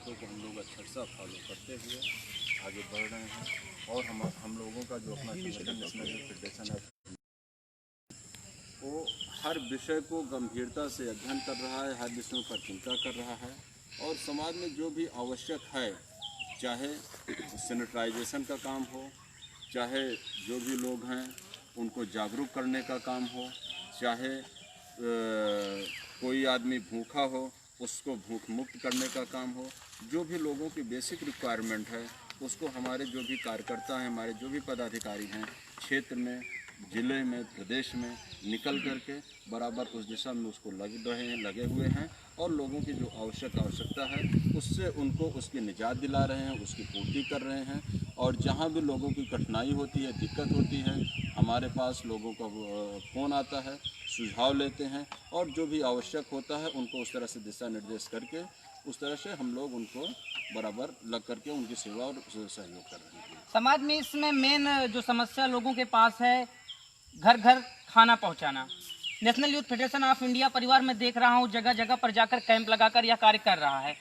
बातों को हम लोग अच्छा सा फॉलो करते हुए आगे बढ़ रहे हैं। और हम लोगों का जो अपना संगठन नेशनल यूथ फेडरेशन है वो हर विषय को गंभीरता से अध्ययन कर रहा है, हर विषयों पर चिंता कर रहा है और समाज में जो भी आवश्यक है, चाहे सैनिटाइजेशन का काम हो, चाहे जो भी लोग हैं उनको जागरूक करने का काम हो, चाहे कोई आदमी भूखा हो उसको भूख मुक्त करने का काम हो, जो भी लोगों की बेसिक रिक्वायरमेंट है उसको हमारे जो भी कार्यकर्ता हैं, हमारे जो भी पदाधिकारी हैं क्षेत्र में, ज़िले में, प्रदेश में निकल करके बराबर उस दिशा में उसको लगे हुए हैं और लोगों की जो आवश्यकता है उससे उनको उसकी निजात दिला रहे हैं, उसकी पूर्ति कर रहे हैं। और जहाँ भी लोगों की कठिनाई होती है, दिक्कत होती है, हमारे पास लोगों का फ़ोन आता है, सुझाव लेते हैं और जो भी आवश्यक होता है उनको उस तरह से दिशा निर्देश करके उस तरह से हम लोग उनको बराबर लग करके उनकी सेवा और सहयोग कर रहे हैं। समाज में इसमें मेन जो समस्या लोगों के पास है, घर घर खाना पहुंचाना। National youth federation of India परिवार में देख रहा हूं जगह जगह पर जाकर कैंप लगाकर यह कार्य कर रहा है।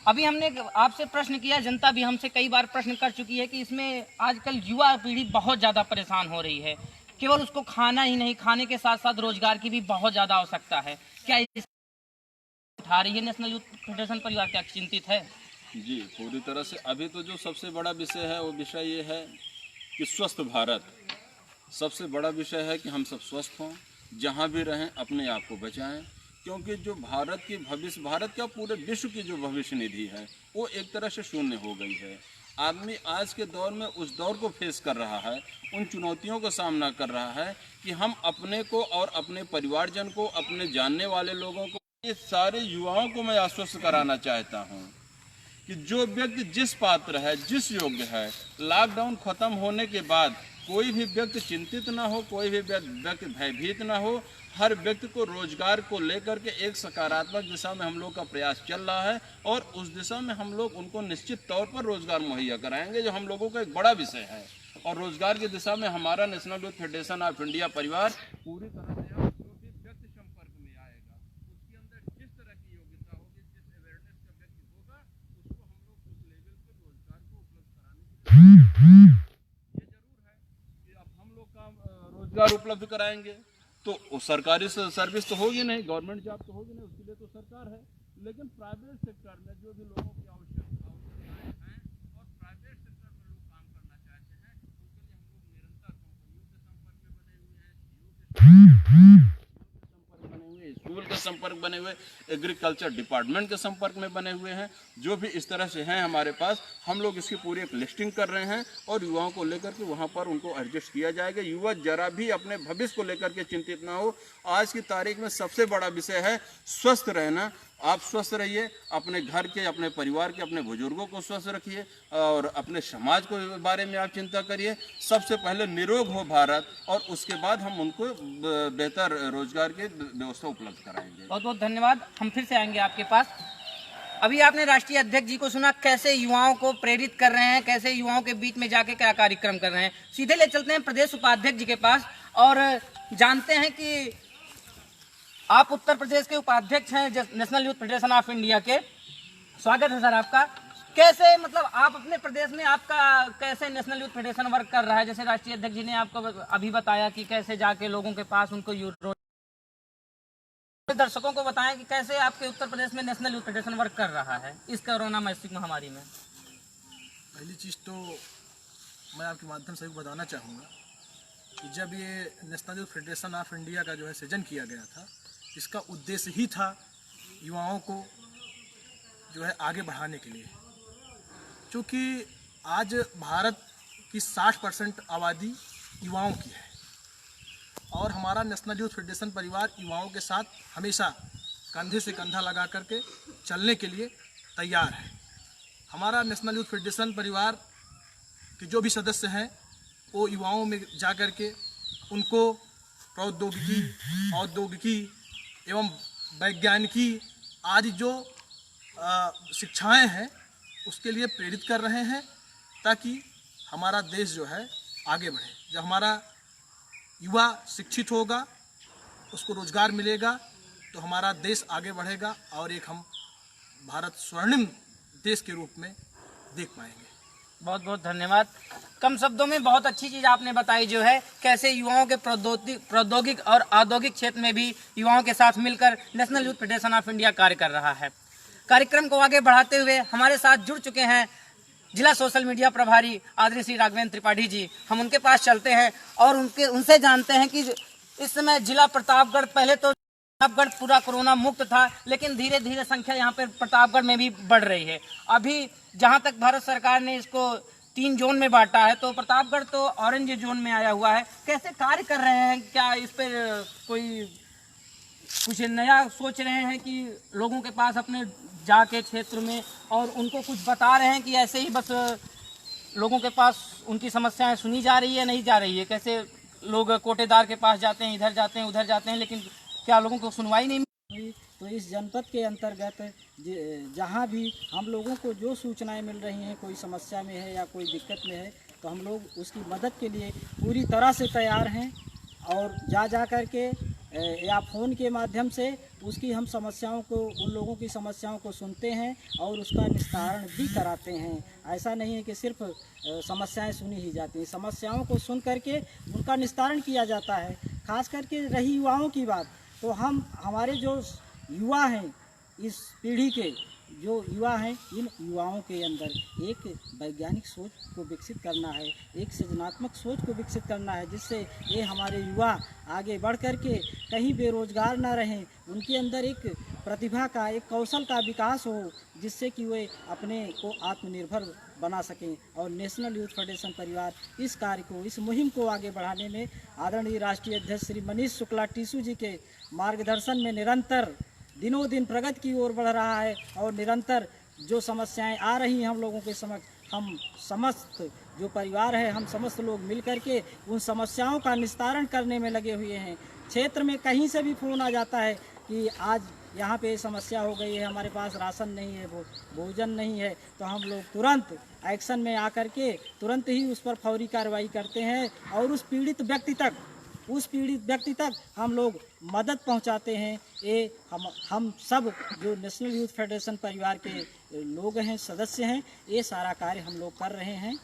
अभी हमने आपसे प्रश्न किया, जनता भी हमसे कई बार प्रश्न कर चुकी है कि इसमें आजकल युवा पीढ़ी बहुत ज़्यादा परेशान हो रही है। केवल उसको खाना ही नहीं, खाने के साथ साथ रोजगार की भी बहुत ज़्यादा आवश्यकता है। क्या इस उठा रही है नेशनल यूथ फेडरेशन परिवार, क्या चिंतित है? जी, पूरी तरह से। अभी तो जो सबसे बड़ा विषय है वो विषय ये है कि स्वस्थ भारत। सबसे बड़ा विषय है कि हम सब स्वस्थ हों, जहाँ भी रहें अपने आप को बचाएं, क्योंकि जो भारत की भविष्य, भारत क्या पूरे विश्व की जो भविष्य निधि है वो एक तरह से शून्य हो गई है। आदमी आज के दौर में उस दौर को फेस कर रहा है, उन चुनौतियों का सामना कर रहा है कि हम अपने को और अपने परिवारजन को, अपने जानने वाले लोगों को, ये सारे युवाओं को मैं आश्वस्त कराना चाहता हूँ कि जो व्यक्ति जिस पात्र है, जिस योग्य है, लॉकडाउन खत्म होने के बाद कोई भी व्यक्ति चिंतित ना हो, कोई भी व्यक्ति भयभीत ना हो। हर व्यक्ति को रोजगार को लेकर के एक सकारात्मक दिशा में हम लोग का प्रयास चल रहा है और उस दिशा में हम लोग उनको निश्चित तौर पर रोजगार मुहैया कराएंगे, जो हम लोगों का एक बड़ा विषय है। और रोजगार की दिशा में हमारा national youth federation of India परिवार पूरी तरह से जो भी व्यक्ति संपर्क में आएगा उसके अंदर जिस तरह की योग्यता होगी, जिस अवेयरनेस का व्यक्ति होगा, उसको हम लोग उस लेवल पर रोजगार को उपलब्ध कराने के लिए ये जरूर है कि अब हम लोग का रोजगार उपलब्ध कराएंगे तो सरकारी सर्विस तो होगी नहीं, गवर्नमेंट जॉब तो होगी नहीं, उसके लिए तो सरकार है। लेकिन प्राइवेट सेक्टर में जो भी लोगों की आवश्यकताएं हैं और प्राइवेट सेक्टर में लोग काम करना चाहते हैं, उनके लिए हम लोग निरंतर कंपनियों के संपर्क में बने हुए हैं, स्कूल के संपर्क बने हुए, एग्रीकल्चर डिपार्टमेंट के संपर्क में बने हुए हैं। जो भी इस तरह से हैं हमारे पास, हम लोग इसकी पूरी एक लिस्टिंग कर रहे हैं और युवाओं को लेकर के वहाँ पर उनको एडजस्ट किया जाएगा। युवा जरा भी अपने भविष्य को लेकर के चिंतित ना हो। आज की तारीख में सबसे बड़ा विषय है स्वस्थ रहना। आप स्वस्थ रहिए, अपने घर के, अपने परिवार के, अपने बुजुर्गों को स्वस्थ रखिए और अपने समाज को बारे में आप चिंता करिए। सबसे पहले निरोग हो भारत और उसके बाद हम उनको बेहतर रोजगार की व्यवस्था उपलब्ध कराएंगे। बहुत बहुत धन्यवाद। हम फिर से आएंगे आपके पास। अभी आपने राष्ट्रीय अध्यक्ष जी को सुना, कैसे युवाओं को प्रेरित कर रहे हैं, कैसे युवाओं के बीच में जाके क्या कार्यक्रम कर रहे हैं। सीधे ले चलते हैं प्रदेश उपाध्यक्ष जी के पास और जानते हैं कि आप उत्तर प्रदेश के उपाध्यक्ष हैं national youth federation of India के। स्वागत है सर आपका। कैसे, मतलब आप अपने प्रदेश में आपका कैसे नेशनल यूथ फेडरेशन वर्क कर रहा है? जैसे राष्ट्रीय अध्यक्ष जी ने आपको अभी बताया कि कैसे जाके लोगों के पास उनको दर्शकों को बताएं कि कैसे आपके उत्तर प्रदेश में नेशनल यूथ फेडरेशन वर्क कर रहा है इस कोरोना वैश्विक महामारी में। पहली चीज़ तो मैं आपके माध्यम से बताना चाहूँगा कि जब ये national youth federation of India का जो है सृजन किया गया था, इसका उद्देश्य ही था युवाओं को जो है आगे बढ़ाने के लिए, क्योंकि आज भारत की 60% आबादी युवाओं की है और हमारा नेशनल यूथ फेडरेशन परिवार युवाओं के साथ हमेशा कंधे से कंधा लगा करके चलने के लिए तैयार है। हमारा नेशनल यूथ फेडरेशन परिवार के जो भी सदस्य हैं वो युवाओं में जा कर के उनको प्रौद्योगिकी, औद्योगिकी एवं वैज्ञानिकी आदि जो शिक्षाएं हैं उसके लिए प्रेरित कर रहे हैं, ताकि हमारा देश जो है आगे बढ़े। जब हमारा युवा शिक्षित होगा, उसको रोजगार मिलेगा, तो हमारा देश आगे बढ़ेगा और एक हम भारत स्वर्णिम देश के रूप में देख पाएंगे। बहुत बहुत धन्यवाद। कम शब्दों में बहुत अच्छी चीज़ आपने बताई जो है कैसे युवाओं के प्रौद्योगिक और औद्योगिक क्षेत्र में भी युवाओं के साथ मिलकर national youth federation of India कार्य कर रहा है। कार्यक्रम को आगे बढ़ाते हुए हमारे साथ जुड़ चुके हैं जिला सोशल मीडिया प्रभारी आदरणीय श्री राघवेंद्र त्रिपाठी जी। हम उनके पास चलते हैं और उनसे जानते हैं कि इस समय जिला प्रतापगढ़, पहले तो प्रतापगढ़ पूरा कोरोना मुक्त था, लेकिन धीरे धीरे संख्या यहाँ पर प्रतापगढ़ में भी बढ़ रही है। अभी जहाँ तक भारत सरकार ने इसको 3 जोन में बांटा है, तो प्रतापगढ़ तो ऑरेंज जोन में आया हुआ है। कैसे कार्य कर रहे हैं? क्या इस पर कोई कुछ नया सोच रहे हैं कि लोगों के पास अपने जाके क्षेत्र में और उनको कुछ बता रहे हैं कि ऐसे ही बस लोगों के पास उनकी समस्याएं सुनी जा रही है, नहीं जा रही है? कैसे लोग कोटेदार के पास जाते हैं, इधर जाते हैं, उधर जाते हैं, लेकिन क्या लोगों को सुनवाई नहीं हुई? तो इस जनपद के अंतर्गत जहाँ भी हम लोगों को जो सूचनाएं मिल रही हैं, कोई समस्या में है या कोई दिक्कत में है, तो हम लोग उसकी मदद के लिए पूरी तरह से तैयार हैं और जा कर के या फ़ोन के माध्यम से उसकी हम समस्याओं को, उन लोगों की समस्याओं को सुनते हैं और उसका निस्तारण भी कराते हैं। ऐसा नहीं है कि सिर्फ समस्याएं सुनी ही जाती हैं, समस्याओं को सुन करके उनका निस्तारण किया जाता है। खास करके रही युवाओं की बात, तो हमारे जो युवा हैं, इस पीढ़ी के जो युवा हैं, इन युवाओं के अंदर एक वैज्ञानिक सोच को विकसित करना है, एक सृजनात्मक सोच को विकसित करना है, जिससे ये हमारे युवा आगे बढ़ कर के कहीं बेरोजगार ना रहें, उनके अंदर एक प्रतिभा का, एक कौशल का विकास हो, जिससे कि वे अपने को आत्मनिर्भर बना सकें। और नेशनल यूथ फेडरेशन परिवार इस कार्य को, इस मुहिम को आगे बढ़ाने में आदरणीय राष्ट्रीय अध्यक्ष श्री मनीष शुक्ला टीसू जी के मार्गदर्शन में निरंतर दिनों दिन प्रगति की ओर बढ़ रहा है। और निरंतर जो समस्याएं आ रही हैं हम लोगों के समक्ष, हम समस्त जो परिवार है, हम समस्त लोग मिल कर के उन समस्याओं का निस्तारण करने में लगे हुए हैं। क्षेत्र में कहीं से भी फ़ोन आ जाता है कि आज यहाँ पे समस्या हो गई है, हमारे पास राशन नहीं है, भोजन नहीं है, तो हम लोग तुरंत एक्शन में आकर के तुरंत ही उस पर फौरी कार्रवाई करते हैं और उस पीड़ित व्यक्ति तक हम लोग मदद पहुंचाते हैं। ये हम सब जो नेशनल यूथ फेडरेशन परिवार के लोग हैं, सदस्य हैं, ये सारा कार्य हम लोग कर रहे हैं।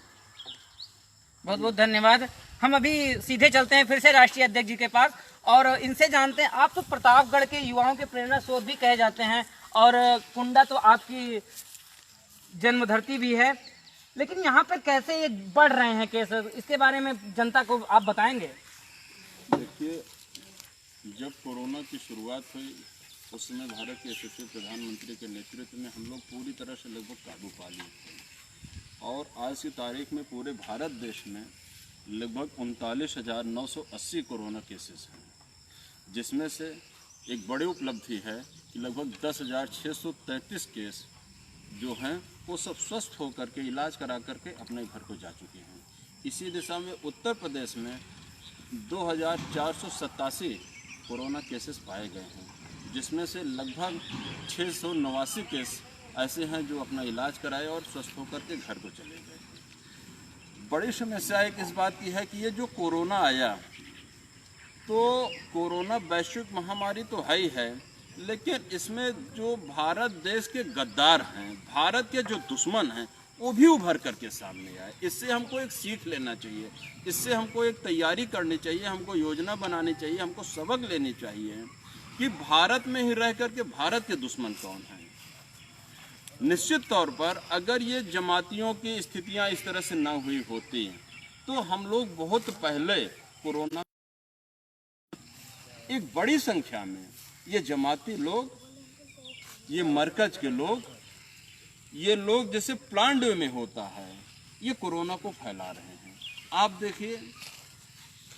बहुत बहुत धन्यवाद। हम अभी सीधे चलते हैं फिर से राष्ट्रीय अध्यक्ष जी के पास और इनसे जानते हैं, आप तो प्रतापगढ़ के युवाओं के प्रेरणा स्रोत भी कहे जाते हैं और कुंडा तो आपकी जन्मधरती भी है, लेकिन यहाँ पर कैसे ये बढ़ रहे हैं केस, इसके बारे में जनता को आप बताएंगे? देखिए, जब कोरोना की शुरुआत हुई उस समय भारत के यशस्वी प्रधानमंत्री के नेतृत्व में हम लोग पूरी तरह से लगभग काबू पा लिए थे और आज की तारीख में पूरे भारत देश में लगभग 39,980 कोरोना केसेस हैं, जिसमें से एक बड़ी उपलब्धि है कि लगभग 10,633 केस जो हैं वो सब स्वस्थ होकर के इलाज करा करके अपने घर को जा चुके हैं। इसी दिशा में उत्तर प्रदेश में 2,487 कोरोना केसेस पाए गए हैं, जिसमें से लगभग 689 केस ऐसे हैं जो अपना इलाज कराए और स्वस्थ होकर के घर को चले गए। बड़ी समस्या एक इस बात की है कि ये जो कोरोना आया, तो कोरोना वैश्विक महामारी तो है ही है, लेकिन इसमें जो भारत देश के गद्दार हैं, भारत के जो दुश्मन हैं, वो भी उभर करके सामने आए। इससे हमको एक सीख लेना चाहिए, इससे हमको एक तैयारी करनी चाहिए, हमको योजना बनानी चाहिए, हमको सबक लेनी चाहिए कि भारत में ही रह करके भारत के दुश्मन कौन हैं। निश्चित तौर पर अगर ये जमातियों की स्थितियां इस तरह से ना हुई होती तो हम लोग बहुत पहले कोरोना, एक बड़ी संख्या में ये जमाती लोग, ये मरकज के लोग, ये लोग जैसे प्लांट में होता है, ये कोरोना को फैला रहे हैं। आप देखिए,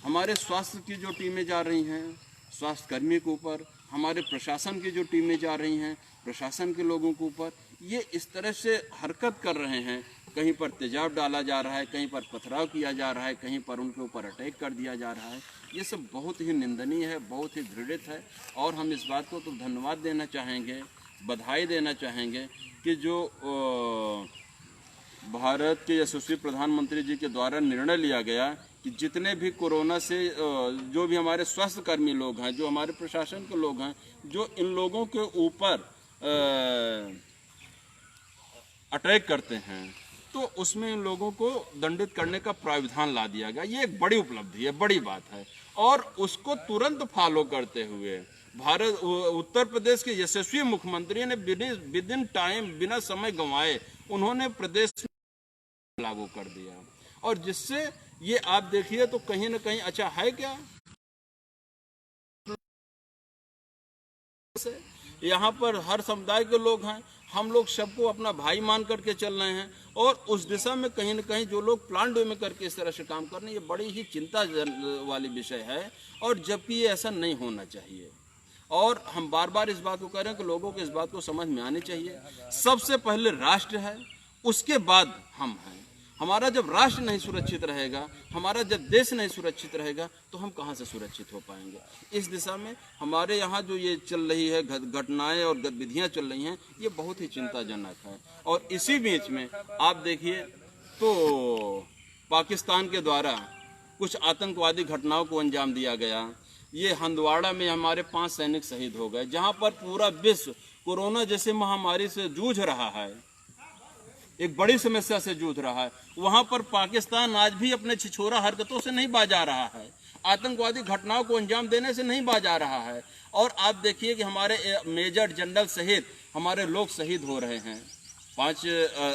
हमारे स्वास्थ्य की जो टीमें जा रही हैं, स्वास्थ्य कर्मी के ऊपर, हमारे प्रशासन की जो टीमें जा रही हैं, प्रशासन के लोगों के ऊपर, ये इस तरह से हरकत कर रहे हैं, कहीं पर तेजाब डाला जा रहा है, कहीं पर पथराव किया जा रहा है, कहीं पर उनके ऊपर अटैक कर दिया जा रहा है। ये सब बहुत ही निंदनीय है, बहुत ही घृणित है और हम इस बात को तो धन्यवाद देना चाहेंगे, बधाई देना चाहेंगे कि जो भारत के यशस्वी प्रधानमंत्री जी के द्वारा निर्णय लिया गया कि जितने भी कोरोना से जो भी हमारे स्वास्थ्य कर्मी लोग हैं, जो हमारे प्रशासन के लोग हैं, जो इन लोगों के ऊपर अटैक करते हैं तो उसमें इन लोगों को दंडित करने का प्राविधान ला दिया गया। ये एक बड़ी उपलब्धि है, बड़ी बात है। और उसको तुरंत फॉलो करते हुए उत्तर प्रदेश के यशस्वी मुख्यमंत्री ने विद इन टाइम, बिना समय गंवाए, उन्होंने प्रदेश में लागू कर दिया। और जिससे ये आप देखिए तो कहीं ना कहीं अच्छा है क्या, यहाँ पर हर समुदाय के लोग हैं, हम लोग सबको अपना भाई मान करके चल रहे हैं। और उस दिशा में कहीं न कहीं जो लोग प्लान वे में करके इस तरह से काम कर रहे हैं, ये बड़ी ही चिंता वाली विषय है। और जबकि ये ऐसा नहीं होना चाहिए। और हम बार बार इस बात को कह रहे हैं कि लोगों को इस बात को समझ में आनी चाहिए, सबसे पहले राष्ट्र है, उसके बाद हम हैं। हमारा जब राष्ट्र नहीं सुरक्षित रहेगा, हमारा जब देश नहीं सुरक्षित रहेगा, तो हम कहाँ से सुरक्षित हो पाएंगे। इस दिशा में हमारे यहाँ जो ये चल रही है घटनाएं और गतिविधियाँ चल रही हैं, ये बहुत ही चिंताजनक है। और इसी बीच में आप देखिए तो पाकिस्तान के द्वारा कुछ आतंकवादी घटनाओं को अंजाम दिया गया। ये हंदवाड़ा में हमारे 5 सैनिक शहीद हो गए, जहाँ पर पूरा विश्व कोरोना जैसे महामारी से जूझ रहा है, एक बड़ी समस्या से जूझ रहा है। वहां पर पाकिस्तान आज भी अपने छिछोरा हरकतों से नहीं बाज आ रहा है, आतंकवादी घटनाओं को अंजाम देने से नहीं बाज आ रहा है। और आप देखिए कि हमारे मेजर जनरल सहित हमारे लोग शहीद हो रहे हैं। 5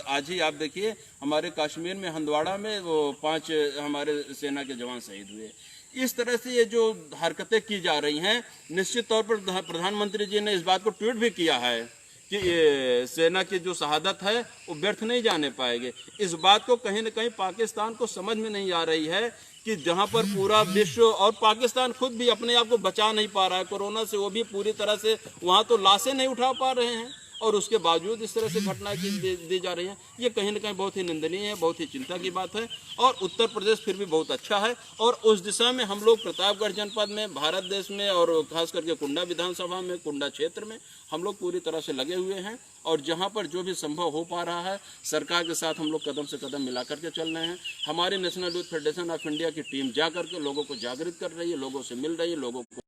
आज ही आप देखिए हमारे कश्मीर में हंदवाड़ा में वो 5 हमारे सेना के जवान शहीद हुए। इस तरह से ये जो हरकतें की जा रही हैं, निश्चित तौर पर प्रधानमंत्री जी ने इस बात को ट्वीट भी किया है कि ये सेना की जो शहादत है वो व्यर्थ नहीं जाने पाएंगे। इस बात को कहीं न कहीं पाकिस्तान को समझ में नहीं आ रही है कि जहां पर पूरा विश्व और पाकिस्तान खुद भी अपने आप को बचा नहीं पा रहा है कोरोना से, वो भी पूरी तरह से वहां तो लाशें नहीं उठा पा रहे हैं, और उसके बावजूद इस तरह से घटनाएं दी जा रही हैं। ये कहीं न कहीं बहुत ही निंदनीय है, बहुत ही चिंता की बात है। और उत्तर प्रदेश फिर भी बहुत अच्छा है, और उस दिशा में हम लोग प्रतापगढ़ जनपद में, भारत देश में, और खास करके कुंडा विधानसभा में, कुंडा क्षेत्र में हम लोग पूरी तरह से लगे हुए हैं। और जहां पर जो भी संभव हो पा रहा है, सरकार के साथ हम लोग कदम से कदम मिला करके चल रहे हैं। हमारी national youth federation of India की टीम जा करके लोगों को जागृत कर रही है, लोगों से मिल रही है, लोगों को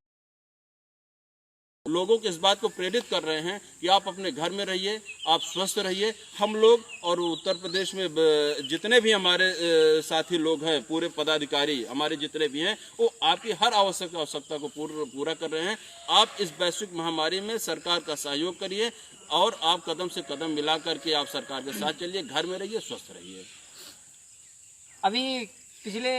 इस बात को प्रेरित कर रहे हैं कि आप अपने घर में रहिए, आप स्वस्थ रहिए। हम लोग और उत्तर प्रदेश में जितने भी हमारे साथी लोग हैं, पूरे पदाधिकारी हमारे जितने भी हैं, वो आपकी हर आवश्यकता को पूरा कर रहे हैं। आप इस वैश्विक महामारी में सरकार का सहयोग करिए, और आप कदम से कदम मिला करके आप सरकार के साथ चलिए, घर में रहिए, स्वस्थ रहिए। अभी पिछले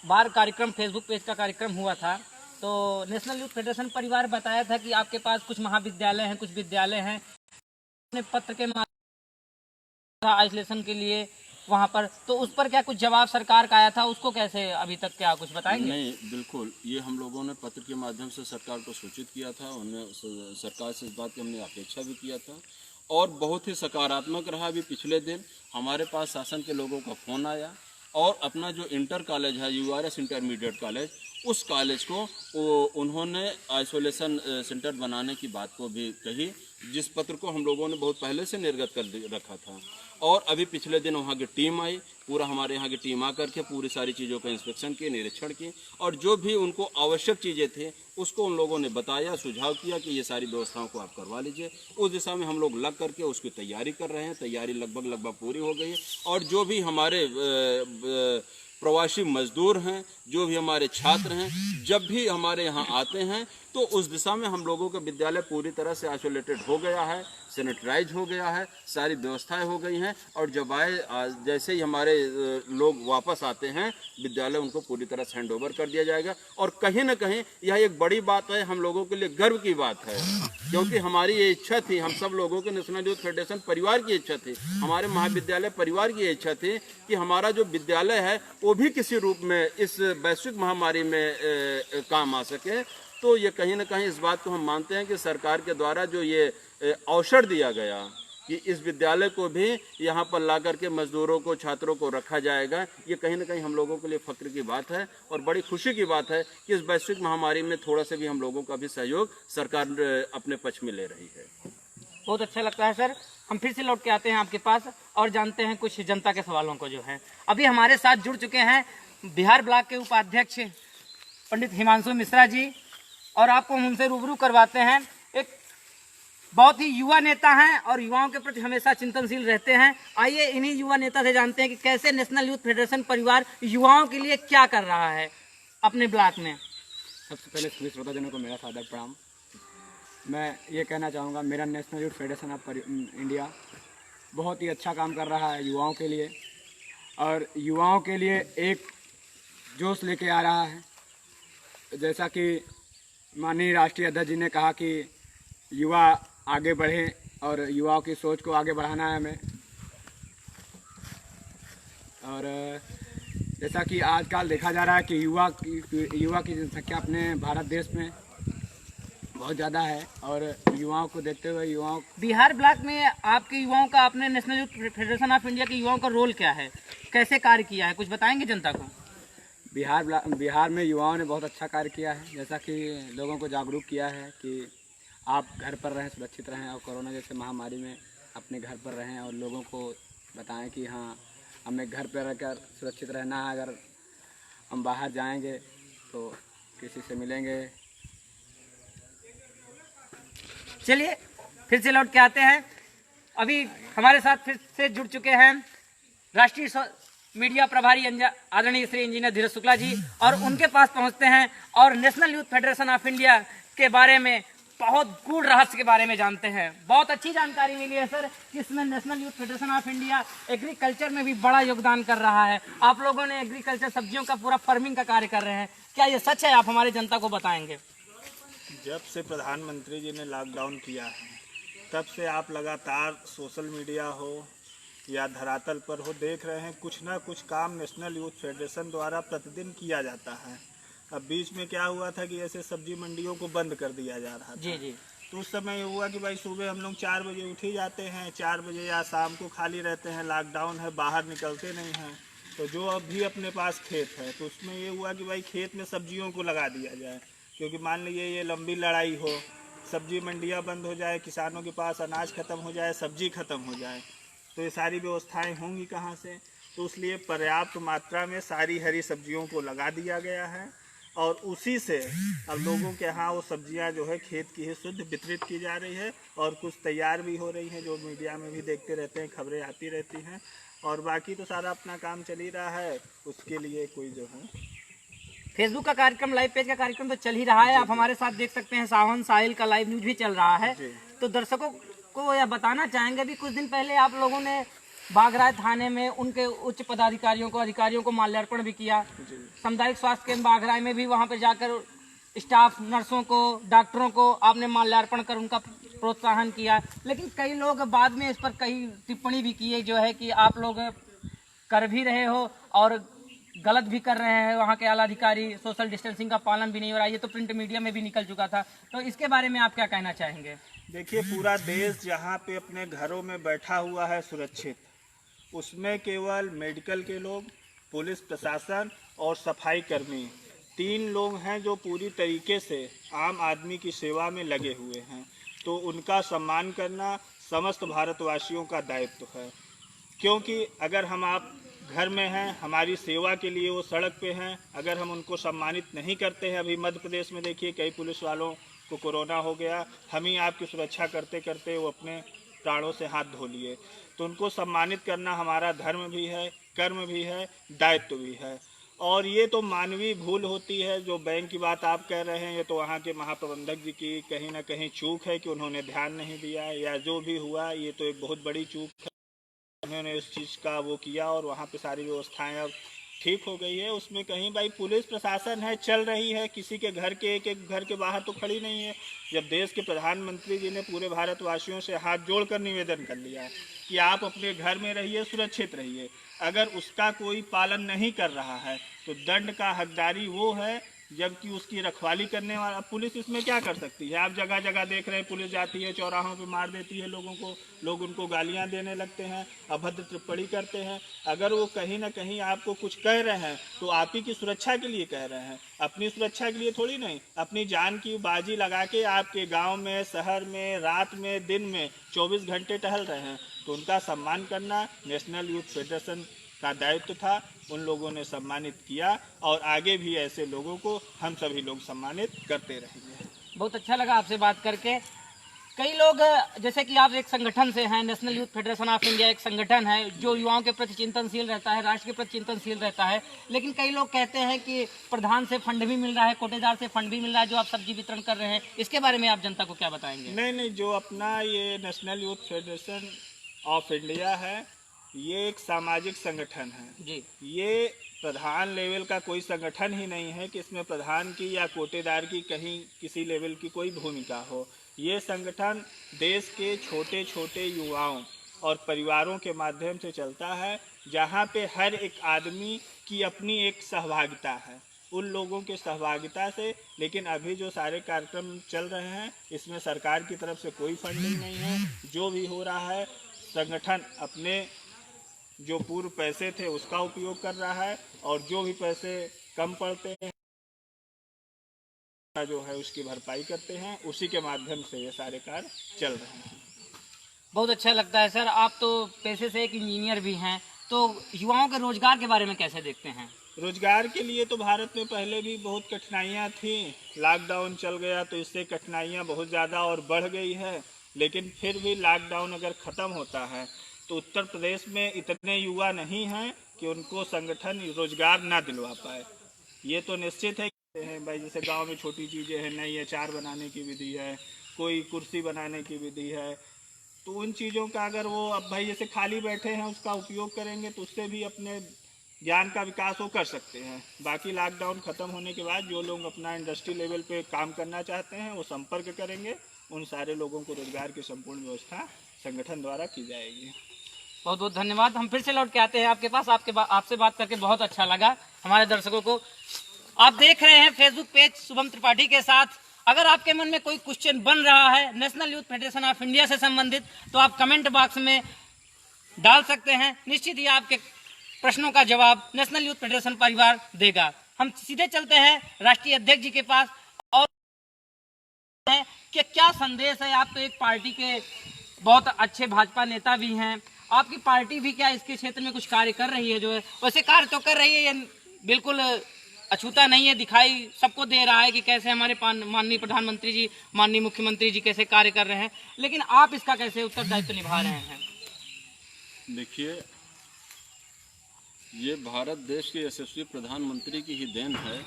बार कार्यक्रम फेसबुक पेज का कार्यक्रम हुआ था, तो नेशनल यूथ फेडरेशन परिवार बताया था कि आपके पास कुछ महाविद्यालय हैं, कुछ विद्यालय हैं, अपने पत्र के माध्यम आइसोलेशन के लिए वहां पर, तो उस पर क्या कुछ जवाब सरकार का आया था, उसको कैसे अभी तक क्या कुछ बताएंगे? नहीं, बिल्कुल, ये हम लोगों ने पत्र के माध्यम से सरकार को सूचित किया था, उन्हें सरकार से इस बात की हमने अपेक्षा भी किया था, और बहुत ही सकारात्मक रहा। अभी पिछले दिन हमारे पास शासन के लोगों का फ़ोन आया, और अपना जो इंटर कॉलेज है, URS इंटरमीडिएट कॉलेज, उस कॉलेज को उन्होंने आइसोलेशन सेंटर बनाने की बात को भी कही, जिस पत्र को हम लोगों ने बहुत पहले से निर्गत कर रखा था। और अभी पिछले दिन वहाँ की टीम आई, पूरा हमारे यहाँ की टीम आकर के पूरी सारी चीज़ों का इंस्पेक्शन किए, निरीक्षण किए, और जो भी उनको आवश्यक चीज़ें थे उसको उन लोगों ने बताया, सुझाव किया कि ये सारी व्यवस्थाओं को आप करवा लीजिए। उस दिशा में हम लोग लग करके उसकी तैयारी कर रहे हैं। तैयारी लगभग पूरी हो गई है। और जो भी हमारे प्रवासी मजदूर हैं, जो भी हमारे छात्र हैं, जब भी हमारे यहाँ आते हैं तो उस दिशा में हम लोगों का विद्यालय पूरी तरह से आइसोलेटेड हो गया है, सैनिटाइज हो गया है, सारी व्यवस्थाएं हो गई हैं। और जब जैसे ही हमारे लोग वापस आते हैं विद्यालय, उनको पूरी तरह से हैंड ओवर कर दिया जाएगा। और कहीं ना कहीं यह एक बड़ी बात है, हम लोगों के लिए गर्व की बात है, क्योंकि हमारी ये इच्छा थी, हम सब लोगों के नेशनल यूथ फेडरेशन परिवार की इच्छा थी, हमारे महाविद्यालय परिवार की इच्छा थी कि हमारा जो विद्यालय है वो भी किसी रूप में इस वैश्विक महामारी में काम आ सके। तो ये कहीं ना कहीं इस बात को हम मानते हैं कि सरकार के द्वारा जो ये अवसर दिया गया कि इस विद्यालय को भी यहाँ पर ला करके मजदूरों को, छात्रों को रखा जाएगा, ये कहीं ना कहीं हम लोगों के लिए फक्र की बात है और बड़ी खुशी की बात है कि इस वैश्विक महामारी में थोड़ा सा भी हम लोगों का भी सहयोग सरकार अपने पक्ष में ले रही है। बहुत अच्छा लगता है सर। हम फिर से लौट के आते हैं आपके पास और जानते हैं कुछ जनता के सवालों को जो है। अभी हमारे साथ जुड़ चुके हैं बिहार ब्लॉक के उपाध्यक्ष पंडित हिमांशु मिश्रा जी, और आपको उनसे रूबरू करवाते हैं। एक बहुत ही युवा नेता हैं और युवाओं के प्रति हमेशा चिंतनशील रहते हैं। आइए इन्हीं युवा नेता से जानते हैं कि कैसे नेशनल यूथ फेडरेशन परिवार युवाओं के लिए क्या कर रहा है अपने ब्लॉक में। सबसे पहले सभी श्रोताजनों को मेरा सादर प्रणाम। मैं ये कहना चाहूँगा, मेरा national youth federation of India बहुत ही अच्छा काम कर रहा है युवाओं के लिए, और युवाओं के लिए एक जोश लेके आ रहा है। जैसा कि माननीय राष्ट्रीय अध्यक्ष जी ने कहा कि युवा आगे बढ़ें और युवाओं की सोच को आगे बढ़ाना है हमें। और जैसा कि आजकल देखा जा रहा है कि युवा की जनसंख्या अपने भारत देश में बहुत ज़्यादा है, और युवाओं को देखते हुए बिहार ब्लॉक में आपके युवाओं का, अपने national youth federation of India के युवाओं का रोल क्या है, कैसे कार्य किया है, कुछ बताएंगे जनता को। बिहार में युवाओं ने बहुत अच्छा कार्य किया है। जैसा कि लोगों को जागरूक किया है कि आप घर पर रहें, सुरक्षित रहें, और कोरोना जैसे महामारी में अपने घर पर रहें, और लोगों को बताएं कि हाँ, हमें घर पर रहकर सुरक्षित रहना है। अगर हम बाहर जाएंगे तो किसी से मिलेंगे। चलिए फिर से लौट के आते हैं। अभी हमारे साथ फिर से जुड़ चुके हैं राष्ट्रीय मीडिया प्रभारी आदरणीय श्री इंजीनियर धीरज शुक्ला जी, और उनके पास पहुंचते हैं और national youth federation of India के बारे में, बहुत गूढ़ रहस्य के बारे में जानते हैं। बहुत अच्छी जानकारी मिली है सर कि इसमें national youth federation of India agriculture में भी बड़ा योगदान कर रहा है। आप लोगों ने एग्रीकल्चर सब्जियों का पूरा फार्मिंग का कार्य कर रहे हैं, क्या ये सच है? आप हमारे जनता को बताएंगे। जब से प्रधानमंत्री जी ने लॉकडाउन किया है, तब से आप लगातार सोशल मीडिया हो या धरातल पर हो, देख रहे हैं कुछ ना कुछ काम नेशनल यूथ फेडरेशन द्वारा प्रतिदिन किया जाता है। अब बीच में क्या हुआ था कि ऐसे सब्जी मंडियों को बंद कर दिया जा रहा था। जी। तो उस समय ये हुआ कि भाई सुबह हम लोग 4 बजे उठ ही जाते हैं, 4 बजे या शाम को खाली रहते हैं, लॉकडाउन है, बाहर निकलते नहीं हैं। तो जो अभी अपने पास खेत है, तो उसमें ये हुआ कि भाई खेत में सब्जियों को लगा दिया जाए, क्योंकि मान लीजिए ये लंबी लड़ाई हो, सब्जी मंडियाँ बंद हो जाए, किसानों के पास अनाज ख़त्म हो जाए, सब्जी ख़त्म हो जाए, तो ये सारी व्यवस्थाएं होंगी कहाँ से। तो इसलिए पर्याप्त मात्रा में सारी हरी सब्जियों को लगा दिया गया है, और उसी से अब लोगों के यहाँ वो सब्जियां जो है खेत की ही शुद्ध वितरित की जा रही है, और कुछ तैयार भी हो रही हैं, जो मीडिया में भी देखते रहते हैं, खबरें आती रहती हैं। और बाकी तो सारा अपना काम चल ही रहा है, उसके लिए कोई जो है फेसबुक का कार्यक्रम, लाइव पेज का कार्यक्रम तो चल ही रहा है। आप हमारे साथ देख सकते हैं, सावन साहिल का लाइव न्यूज भी चल रहा है। तो दर्शकों को यह बताना चाहेंगे, भी कुछ दिन पहले आप लोगों ने बागराय थाने में उनके उच्च पदाधिकारियों को, अधिकारियों को माल्यार्पण भी किया। सामुदायिक स्वास्थ्य केंद्र बागराय में भी वहां पर जाकर स्टाफ, नर्सों को, डॉक्टरों को आपने माल्यार्पण कर उनका प्रोत्साहन किया। लेकिन कई लोग बाद में इस पर कई टिप्पणी भी किए, जो है कि आप लोग कर भी रहे हो और गलत भी कर रहे हैं, वहाँ के आला अधिकारी सोशल डिस्टेंसिंग का पालन भी नहीं हो रहा है। ये तो प्रिंट मीडिया में भी निकल चुका था। तो इसके बारे में आप क्या कहना चाहेंगे? देखिए, पूरा देश जहाँ पे अपने घरों में बैठा हुआ है सुरक्षित, उसमें केवल मेडिकल के लोग, पुलिस प्रशासन और सफाई कर्मी, 3 लोग हैं जो पूरी तरीके से आम आदमी की सेवा में लगे हुए हैं। तो उनका सम्मान करना समस्त भारतवासियों का दायित्व है, क्योंकि अगर आप घर में हैं, हमारी सेवा के लिए वो सड़क पे हैं, अगर हम उनको सम्मानित नहीं करते हैं, अभी मध्य प्रदेश में देखिए कई पुलिस वालों को कोरोना हो गया, हम ही आपकी सुरक्षा करते करते वो अपने प्राणों से हाथ धो लिए। तो उनको सम्मानित करना हमारा धर्म भी है, कर्म भी है, दायित्व भी है। और ये तो मानवीय भूल होती है। जो बैंक की बात आप कह रहे हैं, ये तो वहाँ के महाप्रबंधक जी की कहीं ना कहीं चूक है कि उन्होंने ध्यान नहीं दिया, या जो भी हुआ ये तो एक बहुत बड़ी चूक है। उन्होंने उस चीज़ का वो किया और वहाँ पे सारी व्यवस्थाएं अब ठीक हो गई है। उसमें कहीं भाई पुलिस प्रशासन है, चल रही है, किसी के घर के एक घर के बाहर तो खड़ी नहीं है। जब देश के प्रधानमंत्री जी ने पूरे भारतवासियों से हाथ जोड़कर निवेदन कर लिया है कि आप अपने घर में रहिए, सुरक्षित रहिए, अगर उसका कोई पालन नहीं कर रहा है तो दंड का हकदारी वो है, जबकि उसकी रखवाली करने वाला पुलिस इसमें क्या कर सकती है। आप जगह जगह देख रहे हैं, पुलिस जाती है, चौराहों पे मार देती है लोगों को, लोग उनको गालियां देने लगते हैं, अभद्र टिप्पणी करते हैं। अगर वो कहीं ना कहीं आपको कुछ कह रहे हैं तो आप ही की सुरक्षा के लिए कह रहे हैं, अपनी सुरक्षा के लिए थोड़ी नहीं। अपनी जान की बाजी लगा के आपके गाँव में, शहर में, रात में, दिन में 24 घंटे टहल रहे हैं, तो उनका सम्मान करना नेशनल यूथ फेडरेशन का दायित्व था। उन लोगों ने सम्मानित किया और आगे भी ऐसे लोगों को हम सभी लोग सम्मानित करते रहेंगे। बहुत अच्छा लगा आपसे बात करके। कई लोग जैसे कि आप एक संगठन से हैं, national youth federation of India एक संगठन है जो युवाओं के प्रति चिंतनशील रहता है, राष्ट्र के प्रति चिंतनशील रहता है, लेकिन कई लोग कहते हैं कि प्रधान से फंड भी मिल रहा है, कोटेदार से फंड भी मिल रहा है जो आप सब्जी वितरण कर रहे हैं, इसके बारे में आप जनता को क्या बताएंगे? नहीं, जो अपना ये national youth federation of India है, ये एक सामाजिक संगठन है जी। ये प्रधान लेवल का कोई संगठन ही नहीं है कि इसमें प्रधान की या कोटेदार की कहीं किसी लेवल की कोई भूमिका हो। ये संगठन देश के छोटे छोटे युवाओं और परिवारों के माध्यम से चलता है, जहाँ पे हर एक आदमी की अपनी एक सहभागिता है, उन लोगों के सहभागिता से। लेकिन अभी जो सारे कार्यक्रम चल रहे हैं इसमें सरकार की तरफ से कोई फंडिंग नहीं है। जो भी हो रहा है संगठन अपने जो पूर्व पैसे थे उसका उपयोग कर रहा है, और जो भी पैसे कम पड़ते हैं जो है उसकी भरपाई करते हैं, उसी के माध्यम से ये सारे कार्य चल रहे हैं। बहुत अच्छा लगता है सर। आप तो पेशे से एक इंजीनियर भी हैं, तो युवाओं के रोजगार के बारे में कैसे देखते हैं? रोजगार के लिए तो भारत में पहले भी बहुत कठिनाइयाँ थी। लॉकडाउन चल गया तो इससे कठिनाइयाँ बहुत ज़्यादा और बढ़ गई है। लेकिन फिर भी लॉकडाउन अगर ख़त्म होता है तो उत्तर प्रदेश में इतने युवा नहीं हैं कि उनको संगठन रोजगार ना दिलवा पाए। ये तो निश्चित है भाई, जैसे गांव में छोटी चीज़ें हैं, नई अचार बनाने की विधि है, कोई कुर्सी बनाने की विधि है, तो उन चीज़ों का अगर वो अब भाई जैसे खाली बैठे हैं उसका उपयोग करेंगे तो उससे भी अपने ज्ञान का विकास वो कर सकते हैं। बाकी लॉकडाउन ख़त्म होने के बाद जो लोग अपना इंडस्ट्री लेवल पे काम करना चाहते हैं वो संपर्क करेंगे, उन सारे लोगों को रोजगार की संपूर्ण व्यवस्था संगठन द्वारा की जाएगी। बहुत बहुत धन्यवाद। हम फिर से लौट के आते हैं आपके पास। आपसे बात करके बहुत अच्छा लगा। हमारे दर्शकों को आप देख रहे हैं फेसबुक पेज शुभम त्रिपाठी के साथ। अगर आपके मन में कोई क्वेश्चन बन रहा है national youth federation of India से संबंधित तो आप कमेंट बॉक्स में डाल सकते हैं। निश्चित ही आपके प्रश्नों का जवाब नेशनल यूथ फेडरेशन परिवार देगा। हम सीधे चलते हैं राष्ट्रीय अध्यक्ष जी के पास और कि क्या संदेश है। आप तो एक पार्टी के बहुत अच्छे भाजपा नेता भी हैं, आपकी पार्टी भी क्या इसके क्षेत्र में कुछ कार्य कर रही है? जो है वैसे कार्य तो कर रही है, ये बिल्कुल अछूता नहीं है, दिखाई सबको दे रहा है कि कैसे हमारे माननीय प्रधानमंत्री जी, माननीय मुख्यमंत्री जी कैसे कार्य कर रहे हैं, लेकिन आप इसका कैसे उत्तरदायित्व निभा रहे हैं? देखिए, ये भारत देश के यशस्वी प्रधानमंत्री की ही देन है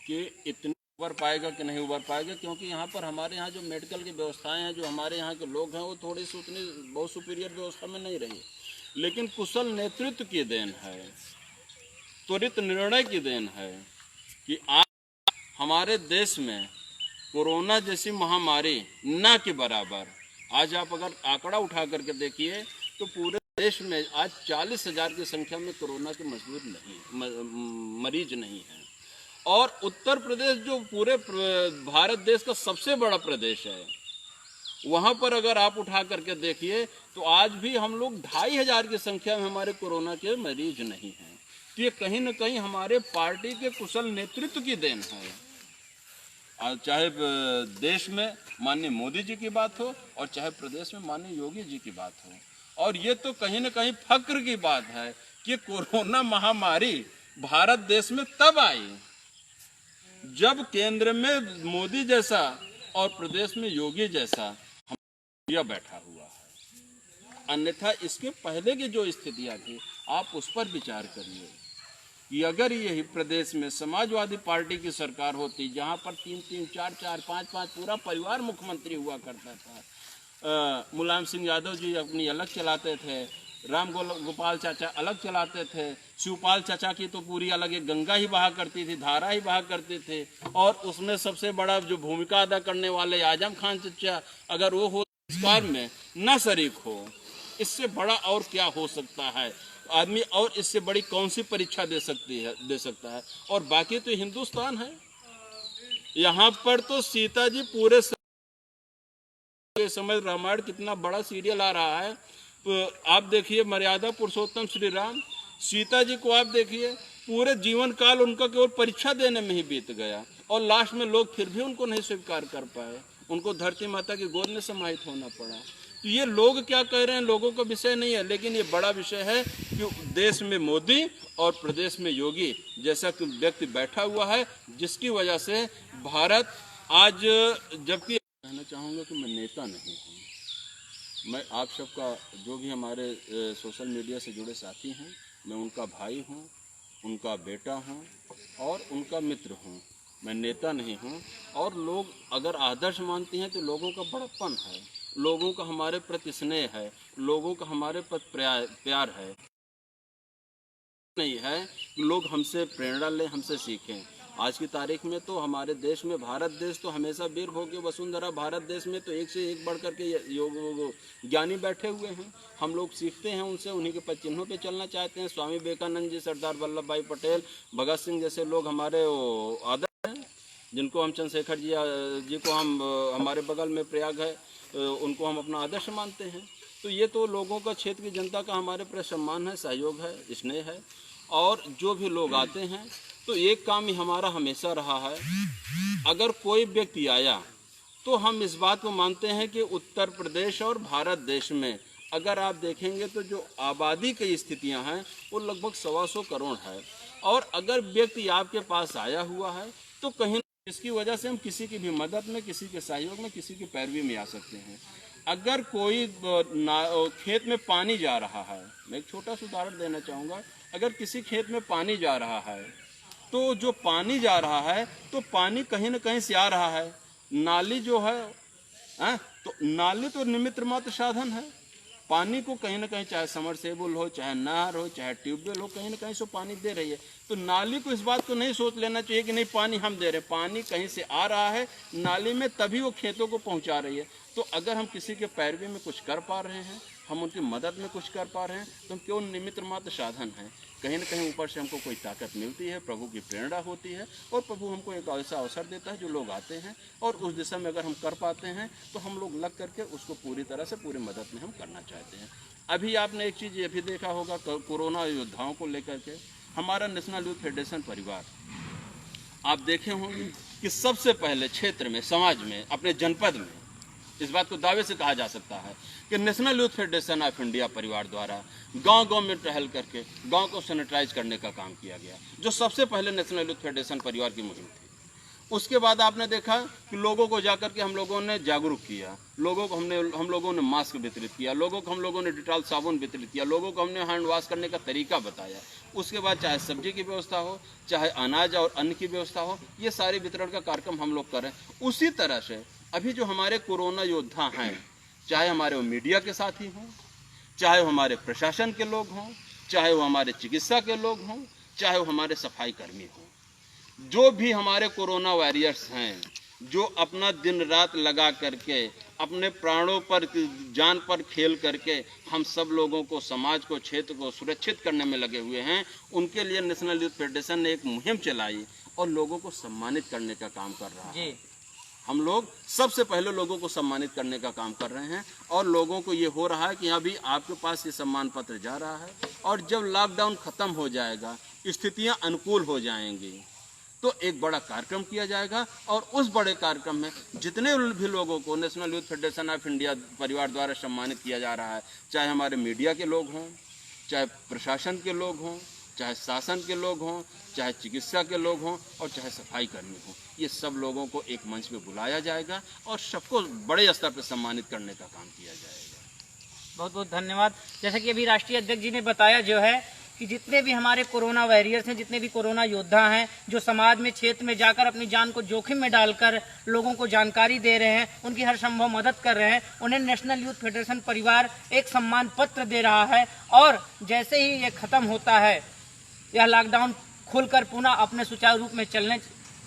कि इतने उबर पाएगा कि नहीं उबर पाएगा, क्योंकि यहाँ पर हमारे यहाँ जो मेडिकल की व्यवस्थाएं हैं, जो हमारे यहाँ के लोग हैं, वो थोड़ी सी उतनी बहुत सुपीरियर व्यवस्था में नहीं रही। लेकिन कुशल नेतृत्व की देन है, त्वरित निर्णय की देन है कि आज हमारे देश में कोरोना जैसी महामारी न के बराबर, आज आप अगर आंकड़ा उठा करके देखिए तो पूरे देश में आज 40,000 की संख्या में कोरोना के मरीज नहीं हैं। और उत्तर प्रदेश जो पूरे भारत देश का सबसे बड़ा प्रदेश है, वहाँ पर अगर आप उठा करके देखिए तो आज भी हम लोग 2,500 की संख्या में हमारे कोरोना के मरीज नहीं हैं। तो ये कहीं न कहीं हमारे पार्टी के कुशल नेतृत्व की देन है। चाहे देश में माननीय मोदी जी की बात हो और चाहे प्रदेश में माननीय योगी जी की बात हो। और ये तो कहीं न कहीं फक्र की बात है कि कोरोना महामारी भारत देश में तब आई जब केंद्र में मोदी जैसा और प्रदेश में योगी जैसा हम बैठा हुआ है। अन्यथा इसके पहले की जो स्थितियां थी आप उस पर विचार करिए कि अगर यही प्रदेश में समाजवादी पार्टी की सरकार होती, जहां पर 3-3, 4-4, 5-5 पूरा परिवार मुख्यमंत्री हुआ करता था, मुलायम सिंह यादव जी अपनी अलग चलाते थे, राम गोपाल चाचा अलग चलाते थे, शिवपाल चाचा की तो पूरी अलग एक गंगा ही बहा करती थी, धारा ही बहा करते थे, और उसमें सबसे बड़ा जो भूमिका अदा करने वाले आजम खान चाचा अगर वो हो इस कार्य में न शरीक हो, इससे बड़ा और क्या हो सकता है आदमी, और इससे बड़ी कौन सी परीक्षा दे सकता है। और बाकी तो हिंदुस्तान है, यहाँ पर तो सीता जी पूरे समय रामायण कितना बड़ा सीरियल आ रहा है, तो आप देखिए मर्यादा पुरुषोत्तम श्री राम, सीता जी को आप देखिए पूरे जीवन काल उनका केवल परीक्षा देने में ही बीत गया, और लास्ट में लोग फिर भी उनको नहीं स्वीकार कर पाए, उनको धरती माता की गोद में समाहित होना पड़ा। तो ये लोग क्या कह रहे हैं लोगों का विषय नहीं है, लेकिन ये बड़ा विषय है कि देश में मोदी और प्रदेश में योगी जैसा कि व्यक्ति बैठा हुआ है, जिसकी वजह से भारत आज, जबकि चाहूँगा कि मैं नेता नहीं हूँ। मैं आप सबका, जो भी हमारे सोशल मीडिया से जुड़े साथी हैं, मैं उनका भाई हूँ, उनका बेटा हूँ और उनका मित्र हूँ। मैं नेता नहीं हूँ। और लोग अगर आदर्श मानती हैं तो लोगों का बड़प्पन है, लोगों का हमारे प्रति स्नेह है, लोगों का हमारे प्रति प्यार है। नहीं है कि लोग हमसे प्रेरणा लें, हमसे सीखें। आज की तारीख में तो हमारे देश में, भारत देश तो हमेशा वीर भोग्य वसुंधरा, भारत देश में तो एक से एक बढ़ कर के ज्ञानी बैठे हुए हैं। हम लोग सीखते हैं उनसे, उन्हीं के पद चिन्हों पे चलना चाहते हैं। स्वामी विवेकानंद जी, सरदार वल्लभ भाई पटेल, भगत सिंह जैसे लोग हमारे आदर्श हैं, जिनको हम चंद्रशेखर जी को हम, हमारे बगल में प्रयाग है, उनको हम अपना आदर्श मानते हैं। तो ये तो लोगों का, क्षेत्र की जनता का हमारे प्रति सम्मान है, सहयोग है, स्नेह है। और जो भी लोग आते हैं तो एक काम ही हमारा हमेशा रहा है, अगर कोई व्यक्ति आया तो हम इस बात को मानते हैं कि उत्तर प्रदेश और भारत देश में अगर आप देखेंगे तो जो आबादी की स्थितियां हैं वो लगभग 125 करोड़ है। और अगर व्यक्ति आपके पास आया हुआ है तो कहीं इसकी वजह से हम किसी की भी मदद में, किसी के सहयोग में, किसी की पैरवी में आ सकते हैं। अगर कोई खेत में पानी जा रहा है, मैं एक छोटा सा उदाहरण देना चाहूँगा। अगर किसी खेत में पानी जा रहा है तो जो पानी जा रहा है तो पानी कहीं न कहीं से आ रहा है। नाली जो है तो नाली तो निमित्त मात्र साधन है। पानी को कहीं ना कहीं, चाहे समरसेबुल हो, चाहे नहर हो, चाहे ट्यूबवेल हो, कहीं ना कहीं से पानी दे रही है। तो नाली को इस बात को नहीं सोच लेना चाहिए कि नहीं पानी हम दे रहे हैं, पानी कहीं से आ रहा है नाली में, तभी वो खेतों को पहुंचा रही है। तो अगर हम किसी के पैरवी में कुछ कर पा रहे हैं, हम उनकी मदद में कुछ कर पा रहे हैं, तो हम क्यों निमित्त मात्र साधन हैं। कहीं ना कहीं ऊपर से हमको कोई ताकत मिलती है, प्रभु की प्रेरणा होती है और प्रभु हमको एक ऐसा अवसर देता है जो लोग आते हैं और उस दिशा में अगर हम कर पाते हैं तो हम लोग लग करके उसको पूरी तरह से पूरी मदद में हम करना चाहते हैं। अभी आपने एक चीज़ ये भी देखा होगा, कोरोना योद्धाओं को लेकर के हमारा नेशनल यूथ फेडरेशन परिवार, आप देखे होंगे कि सबसे पहले क्षेत्र में, समाज में, अपने जनपद में, इस बात को दावे से कहा जा सकता है कि national youth federation of India परिवार द्वारा गांव-गांव में टहल करके गांव को सैनिटाइज करने का काम किया गया, जो सबसे पहले नेशनल यूथ फेडरेशन परिवार की मुहिम थी। उसके बाद आपने देखा कि लोगों को जाकर के हम लोगों ने जागरूक किया, लोगों को हम लोगों ने मास्क वितरित किया, लोगों को हम लोगों ने डिटॉल साबुन वितरित किया, लोगों को हमने हैंड वॉश करने का तरीका बताया। उसके बाद चाहे सब्जी की व्यवस्था हो, चाहे अनाज और अन्न की व्यवस्था हो, ये सारे वितरण का कार्यक्रम हम लोग करें। उसी तरह से अभी जो हमारे कोरोना योद्धा हैं, चाहे हमारे वो मीडिया के साथी हों, चाहे वो हमारे प्रशासन के लोग हों, चाहे वो हमारे चिकित्सा के लोग हों, चाहे वो हमारे सफाई कर्मी हों, जो भी हमारे कोरोना वॉरियर्स हैं, जो अपना दिन रात लगा करके अपने प्राणों पर, जान पर खेल करके हम सब लोगों को, समाज को, क्षेत्र को सुरक्षित करने में लगे हुए हैं, उनके लिए नेशनल यूथ फेडरेशन ने एक मुहिम चलाई और लोगों को सम्मानित करने का काम कर रहा है। हम लोग सबसे पहले लोगों को सम्मानित करने का काम कर रहे हैं और लोगों को ये हो रहा है कि अभी आपके पास ये सम्मान पत्र जा रहा है और जब लॉकडाउन ख़त्म हो जाएगा, स्थितियां अनुकूल हो जाएंगी, तो एक बड़ा कार्यक्रम किया जाएगा और उस बड़े कार्यक्रम में जितने भी लोगों को national youth federation of India परिवार द्वारा सम्मानित किया जा रहा है, चाहे हमारे मीडिया के लोग हों, चाहे प्रशासन के लोग हों, चाहे शासन के लोग हों, चाहे चिकित्सा के लोग हों और चाहे सफाई कर्मी हों, ये सब लोगों को एक मंच पे बुलाया जाएगा और सबको बड़े स्तर पर सम्मानित करने का काम किया जाएगा। बहुत बहुत धन्यवाद। जैसा कि अभी राष्ट्रीय अध्यक्ष जी ने बताया जो है कि जितने भी हमारे कोरोना वॉरियर्स हैं, जितने भी कोरोना योद्धा हैं, जो समाज में, क्षेत्र में जाकर अपनी जान को जोखिम में डालकर लोगों को जानकारी दे रहे हैं, उनकी हर संभव मदद कर रहे हैं, उन्हें नेशनल यूथ फेडरेशन परिवार एक सम्मान पत्र दे रहा है। और जैसे ही ये ख़त्म होता है, यह लॉकडाउन खुलकर पुनः अपने सुचारू रूप में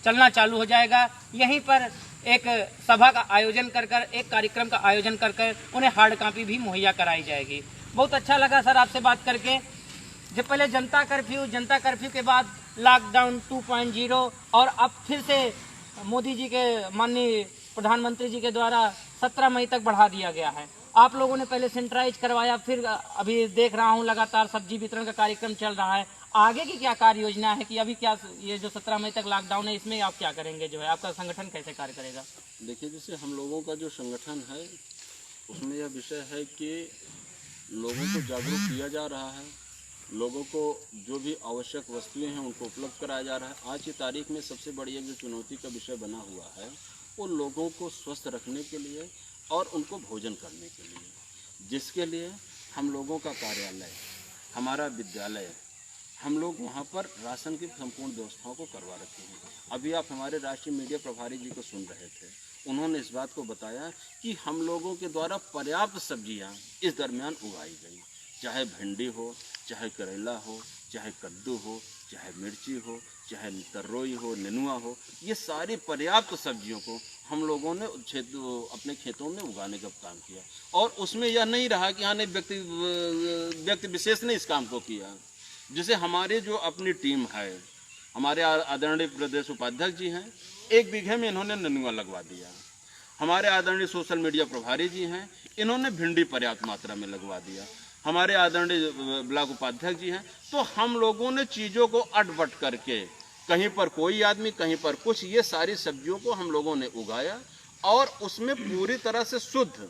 चलना चालू हो जाएगा। यहीं पर एक सभा का आयोजन कर एक कार्यक्रम का आयोजन कर उन्हें हार्ड कॉपी भी मुहैया कराई जाएगी। बहुत अच्छा लगा सर आपसे बात करके। जब पहले जनता कर्फ्यू के बाद लॉकडाउन 2.0 और अब फिर से मोदी जी के, माननीय प्रधानमंत्री जी के द्वारा 17 मई तक बढ़ा दिया गया है। आप लोगों ने पहले सैनिटाइज करवाया, फिर अभी देख रहा हूँ लगातार सब्जी वितरण का कार्यक्रम चल रहा है। आगे की क्या कार्य योजना है कि अभी क्या ये जो 17 मई तक लॉकडाउन है, इसमें आप क्या करेंगे, जो है आपका संगठन कैसे कार्य करेगा? देखिए, जैसे हम लोगों का जो संगठन है उसमें यह विषय है कि लोगों को जागरूक किया जा रहा है, लोगों को जो भी आवश्यक वस्तुएं हैं उनको उपलब्ध कराया जा रहा है। आज की तारीख में सबसे बड़ी एक जो चुनौती का विषय बना हुआ है वो लोगों को स्वस्थ रखने के लिए और उनको भोजन करने के लिए, जिसके लिए हम लोगों का कार्यालय, हमारा विद्यालय, हम लोग वहाँ पर राशन की संपूर्ण व्यवस्थाओं को करवा रखे हैं। अभी आप हमारे राष्ट्रीय मीडिया प्रभारी जी को सुन रहे थे, उन्होंने इस बात को बताया कि हम लोगों के द्वारा पर्याप्त सब्जियाँ इस दरमियान उगाई गई, चाहे भिंडी हो, चाहे करेला हो, चाहे कद्दू हो, चाहे मिर्ची हो, चाहे तर्रोई हो, नेनुआ हो, ये सारी पर्याप्त सब्जियों को हम लोगों ने अपने खेतों में उगाने का काम किया। और उसमें यह नहीं रहा कि हाँ नहीं व्यक्ति विशेष ने इस काम को किया। जैसे हमारी जो अपनी टीम है, हमारे आदरणीय प्रदेश उपाध्यक्ष जी हैं, 1 बीघे में इन्होंने नेनुआ लगवा दिया। हमारे आदरणीय सोशल मीडिया प्रभारी जी हैं, इन्होंने भिंडी पर्याप्त मात्रा में लगवा दिया। हमारे आदरणीय ब्लॉक उपाध्यक्ष जी हैं। तो हम लोगों ने चीज़ों को अट-बट करके, कहीं पर कोई आदमी, कहीं पर कुछ, ये सारी सब्जियों को हम लोगों ने उगाया और उसमें पूरी तरह से शुद्ध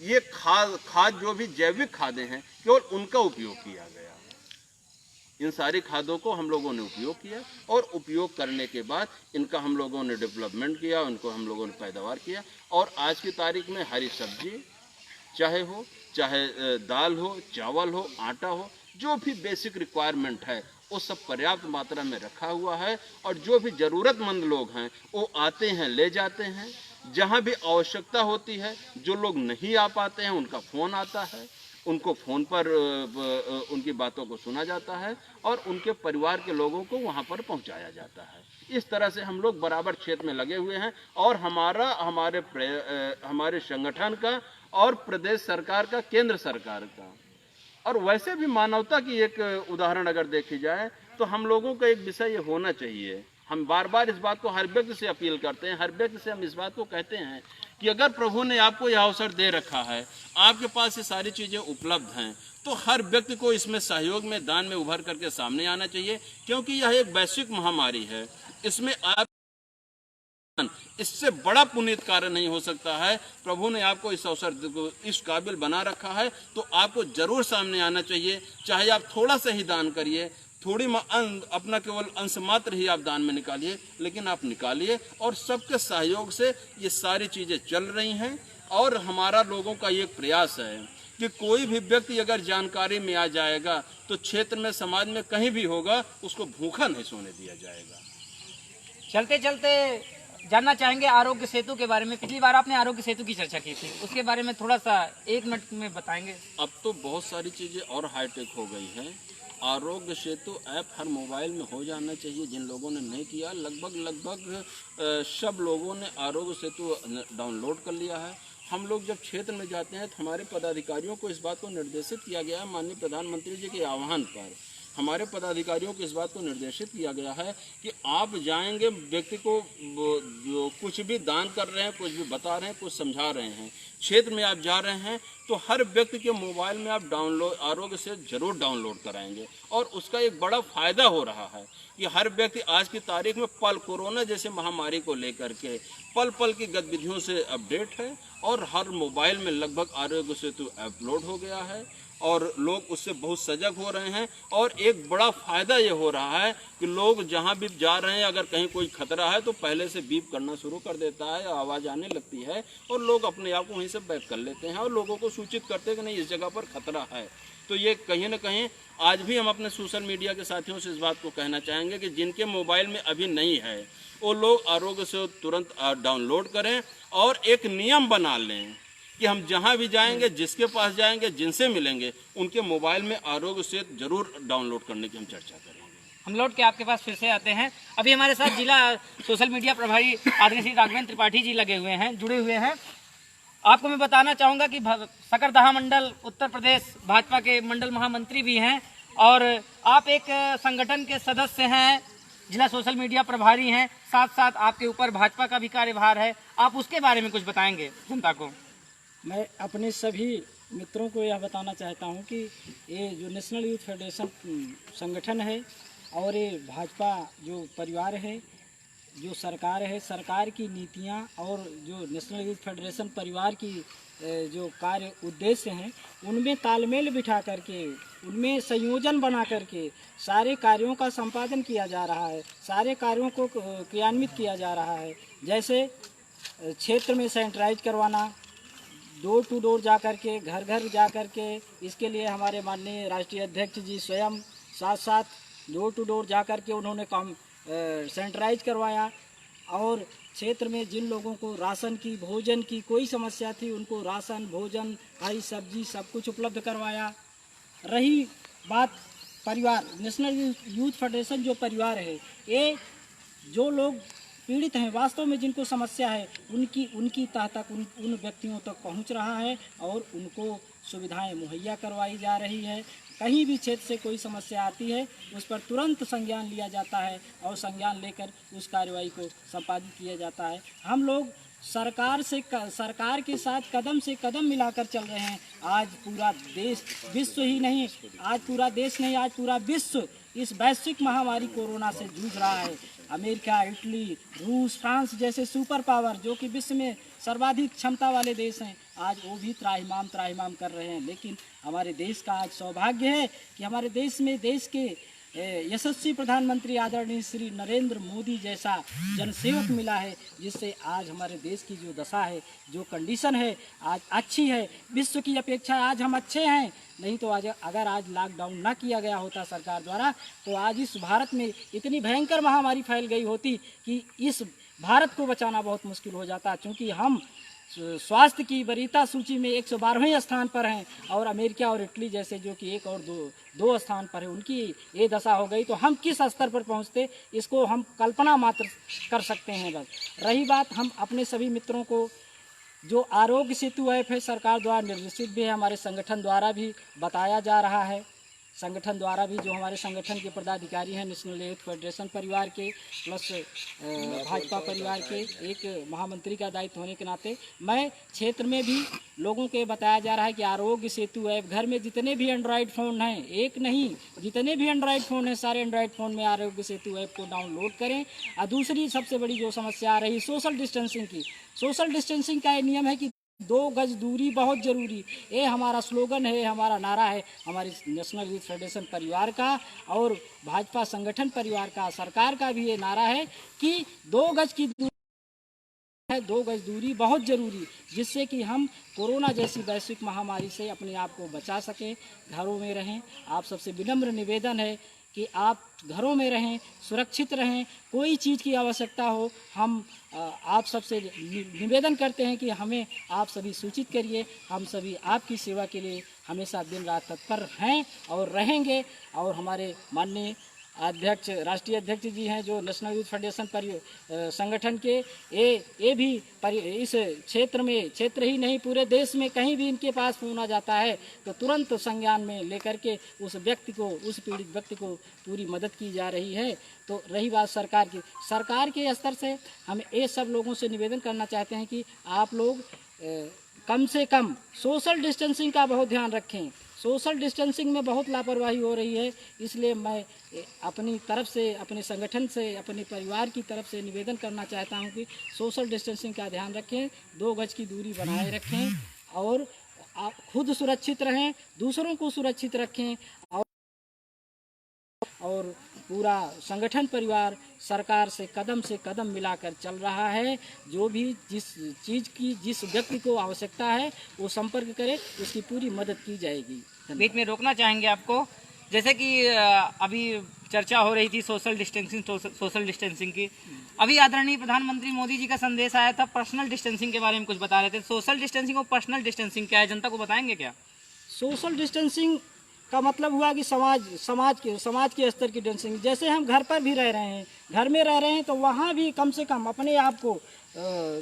ये खाद जो भी जैविक खादें हैं, केवल उनका उपयोग किया गया। इन सारी खादों को हम लोगों ने उपयोग किया और उपयोग करने के बाद इनका हम लोगों ने डेवलपमेंट किया, उनको हम लोगों ने पैदावार किया। और आज की तारीख में हरी सब्जी चाहे दाल हो, चावल हो, आटा हो, जो भी बेसिक रिक्वायरमेंट है वो सब पर्याप्त मात्रा में रखा हुआ है। और जो भी ज़रूरतमंद लोग हैं वो आते हैं, ले जाते हैं। जहाँ भी आवश्यकता होती है, जो लोग नहीं आ पाते हैं उनका फ़ोन आता है, उनको फ़ोन पर उनकी बातों को सुना जाता है और उनके परिवार के लोगों को वहाँ पर पहुँचाया जाता है। इस तरह से हम लोग बराबर क्षेत्र में लगे हुए हैं और हमारे संगठन का और प्रदेश सरकार का, केंद्र सरकार का, और वैसे भी मानवता की एक उदाहरण अगर देखी जाए तो हम लोगों का एक विषय ये होना चाहिए। हम बार बार इस बात को हर व्यक्ति से अपील करते हैं, हर व्यक्ति से हम इस बात को कहते हैं कि अगर प्रभु ने आपको यह अवसर दे रखा है, आपके पास ये सारी चीज़ें उपलब्ध हैं, तो हर व्यक्ति को इसमें सहयोग में, दान में उभर करके सामने आना चाहिए। क्योंकि यह एक वैश्विक महामारी है, इसमें आप इससे बड़ा पुनीत कार्य नहीं हो सकता है। प्रभु ने आपको इस अवसर को इस काबिल बना रखा है तो आपको जरूर सामने आना चाहिए। चाहे आप थोड़ा सा ही दान करिए, अपना केवल अंश मात्र ही आप दान में निकालिए, लेकिन आप निकालिए। और सबके सहयोग से ये सारी चीज़ें चल रही हैं। और हमारा लोगों का ये प्रयास है कि कोई भी व्यक्ति अगर जानकारी में आ जाएगा तो क्षेत्र में, समाज में कहीं भी होगा, उसको भूखा नहीं सोने दिया जाएगा। चलते चलते जानना चाहेंगे आरोग्य सेतु के बारे में। पिछली बार आपने आरोग्य सेतु की चर्चा की थी, उसके बारे में थोड़ा सा 1 मिनट में बताएंगे। अब तो बहुत सारी चीज़ें और हाईटेक हो गई हैं। आरोग्य सेतु ऐप हर मोबाइल में हो जाना चाहिए। जिन लोगों ने नहीं किया, लगभग सब लोगों ने आरोग्य सेतु डाउनलोड कर लिया है। हम लोग जब क्षेत्र में जाते हैं तो हमारे पदाधिकारियों को इस बात को निर्देशित किया गया है, माननीय प्रधानमंत्री जी के आह्वान पर हमारे पदाधिकारियों को इस बात को निर्देशित किया गया है कि आप जाएंगे, व्यक्ति को कुछ भी दान कर रहे हैं, कुछ भी बता रहे हैं, कुछ समझा रहे हैं, क्षेत्र में आप जा रहे हैं, तो हर व्यक्ति के मोबाइल में आप आरोग्य से जरूर डाउनलोड कराएंगे। और उसका एक बड़ा फायदा हो रहा है कि हर व्यक्ति आज की तारीख में कोरोना जैसे महामारी को लेकर के पल पल की गतिविधियों से अपडेट है। और हर मोबाइल में लगभग आरोग्य सेतु अपलोड हो गया है और लोग उससे बहुत सजग हो रहे हैं। और एक बड़ा फ़ायदा ये हो रहा है कि लोग जहाँ भी जा रहे हैं, अगर कहीं कोई खतरा है तो पहले से बीप करना शुरू कर देता है, आवाज़ आने लगती है और लोग अपने आप को वहीं से बैक कर लेते हैं और लोगों को सूचित करते हैं कि नहीं, इस जगह पर खतरा है। तो ये कहीं ना कहीं आज भी हम अपने सोशल मीडिया के साथियों से इस बात को कहना चाहेंगे कि जिनके मोबाइल में अभी नहीं है वो लोग आरोग्य से तुरंत डाउनलोड करें और एक नियम बना लें कि हम जहां भी जाएंगे, जिसके पास जाएंगे, जिनसे मिलेंगे, उनके मोबाइल में आरोग्य सेतु जरूर डाउनलोड करने की हम चर्चा करेंगे। हम लौट के आपके पास फिर से आते हैं। अभी हमारे साथ जिला सोशल मीडिया प्रभारी आदरणीय श्री राघवेंद्र त्रिपाठी जी लगे हुए हैं, जुड़े हुए हैं। आपको मैं बताना चाहूँगा कि सकरदहा मंडल उत्तर प्रदेश भाजपा के मंडल महामंत्री भी हैं और आप एक संगठन के सदस्य हैं, जिला सोशल मीडिया प्रभारी हैं, साथ साथ आपके ऊपर भाजपा का भी कार्यभार है। आप उसके बारे में कुछ बताएंगे जनता को? मैं अपने सभी मित्रों को यह बताना चाहता हूं कि ये जो नेशनल यूथ फेडरेशन संगठन है और ये भाजपा जो परिवार है, जो सरकार है, सरकार की नीतियां और जो नेशनल यूथ फेडरेशन परिवार की जो कार्य उद्देश्य हैं, उनमें तालमेल बिठा करके, उनमें संयोजन बना करके सारे कार्यों का संपादन किया जा रहा है, सारे कार्यों को क्रियान्वित किया जा रहा है। जैसे क्षेत्र में सैनिटाइज करवाना, डोर टू डोर जा कर के, घर घर जा कर के, इसके लिए हमारे माननीय राष्ट्रीय अध्यक्ष जी स्वयं साथ साथ डोर टू डोर जा कर के उन्होंने काम सैनिटाइज करवाया। और क्षेत्र में जिन लोगों को राशन की, भोजन की कोई समस्या थी, उनको राशन, भोजन, हरी सब्जी सब कुछ उपलब्ध करवाया। रही बात परिवार, नेशनल यूथ फेडरेशन जो परिवार है, ये जो लोग पीड़ित हैं, वास्तव में जिनको समस्या है, उनकी तह तक उन व्यक्तियों तक पहुंच रहा है और उनको सुविधाएं मुहैया करवाई जा रही है। कहीं भी क्षेत्र से कोई समस्या आती है, उस पर तुरंत संज्ञान लिया जाता है और संज्ञान लेकर उस कार्रवाई को संपादित किया जाता है। हम लोग सरकार के साथ कदम से कदम मिलाकर चल रहे हैं। आज पूरा देश, विश्व ही नहीं, आज पूरा देश नहीं, आज पूरा विश्व इस वैश्विक महामारी कोरोना से जूझ रहा है। अमेरिका, इटली, रूस, फ्रांस जैसे सुपर पावर जो कि विश्व में सर्वाधिक क्षमता वाले देश हैं, आज वो भी त्राहिमाम कर रहे हैं। लेकिन हमारे देश का आज सौभाग्य है कि हमारे देश में देश के यशस्वी प्रधानमंत्री आदरणीय श्री नरेंद्र मोदी जैसा जनसेवक मिला है, जिससे आज हमारे देश की जो दशा है, जो कंडीशन है, आज अच्छी है। विश्व की अपेक्षा आज हम अच्छे हैं। नहीं तो अगर आज लॉकडाउन ना किया गया होता सरकार द्वारा, तो आज इस भारत में इतनी भयंकर महामारी फैल गई होती कि इस भारत को बचाना बहुत मुश्किल हो जाता। क्योंकि हम स्वास्थ्य की वरीयता सूची में 112वें स्थान पर हैं और अमेरिका और इटली जैसे जो कि एक और दो स्थान पर है, उनकी ये दशा हो गई, तो हम किस स्तर पर पहुंचते, इसको हम कल्पना मात्र कर सकते हैं। बस रही बात, हम अपने सभी मित्रों को जो आरोग्य सेतु ऐप है, सरकार द्वारा निर्देशित भी है, हमारे संगठन द्वारा भी बताया जा रहा है। संगठन द्वारा भी जो हमारे संगठन के पदाधिकारी हैं, नेशनल यूथ फेडरेशन परिवार के प्लस भाजपा परिवार के एक महामंत्री का दायित्व होने के नाते, मैं क्षेत्र में भी लोगों को बताया जा रहा है कि आरोग्य सेतु ऐप, घर में जितने भी एंड्रॉयड फ़ोन हैं, एक नहीं जितने भी एंड्रॉयड फ़ोन हैं, सारे एंड्रॉयड फ़ोन में आरोग्य सेतु ऐप को डाउनलोड करें। और दूसरी सबसे बड़ी जो समस्या आ रही सोशल डिस्टेंसिंग की, सोशल डिस्टेंसिंग का ये नियम है कि 2 गज दूरी बहुत ज़रूरी, ये हमारा स्लोगन है, हमारा नारा है हमारी नेशनल यूथ फेडरेशन परिवार का और भाजपा संगठन परिवार का, सरकार का भी ये नारा है कि 2 गज की दूरी है, 2 गज दूरी बहुत ज़रूरी, जिससे कि हम कोरोना जैसी वैश्विक महामारी से अपने आप को बचा सकें। घरों में रहें। आप सबसे विनम्र निवेदन है कि आप घरों में रहें, सुरक्षित रहें। कोई चीज़ की आवश्यकता हो, हम आप सबसे निवेदन करते हैं कि हमें आप सभी सूचित करिए। हम सभी आपकी सेवा के लिए हमेशा दिन रात तत्पर हैं और रहेंगे। और हमारे माननीय अध्यक्ष, राष्ट्रीय अध्यक्ष जी हैं जो नेशनल यूथ फेडरेशन संगठन के, ये भी इस क्षेत्र में, क्षेत्र ही नहीं पूरे देश में कहीं भी इनके पास फोन आ जाता है तो तुरंत संज्ञान में लेकर के उस व्यक्ति को, उस पीड़ित व्यक्ति को पूरी मदद की जा रही है। तो रही बात सरकार की, सरकार के स्तर से हम ये सब लोगों से निवेदन करना चाहते हैं कि आप लोग कम से कम सोशल डिस्टेंसिंग का बहुत ध्यान रखें। सोशल डिस्टेंसिंग में बहुत लापरवाही हो रही है, इसलिए मैं अपनी तरफ से, अपने संगठन से, अपने परिवार की तरफ से निवेदन करना चाहता हूं कि सोशल डिस्टेंसिंग का ध्यान रखें, 2 गज की दूरी बनाए रखें और आप खुद सुरक्षित रहें, दूसरों को सुरक्षित रखें। और पूरा संगठन परिवार सरकार से कदम मिलाकर चल रहा है। जो भी जिस चीज़ की, जिस व्यक्ति को आवश्यकता है वो संपर्क करे, उसकी पूरी मदद की जाएगी। बीच में रोकना चाहेंगे आपको, जैसे कि अभी चर्चा हो रही थी सोशल डिस्टेंसिंग की। अभी आदरणीय प्रधानमंत्री मोदी जी का संदेश आया था, पर्सनल डिस्टेंसिंग के बारे में कुछ बता रहे थे। सोशल डिस्टेंसिंग और पर्सनल डिस्टेंसिंग क्या है, जनता को बताएंगे क्या? सोशल डिस्टेंसिंग का मतलब हुआ कि समाज के स्तर की डिस्टेंसिंग। जैसे हम घर पर भी रह रहे हैं, घर में रह रहे हैं, तो वहाँ भी कम से कम अपने आप को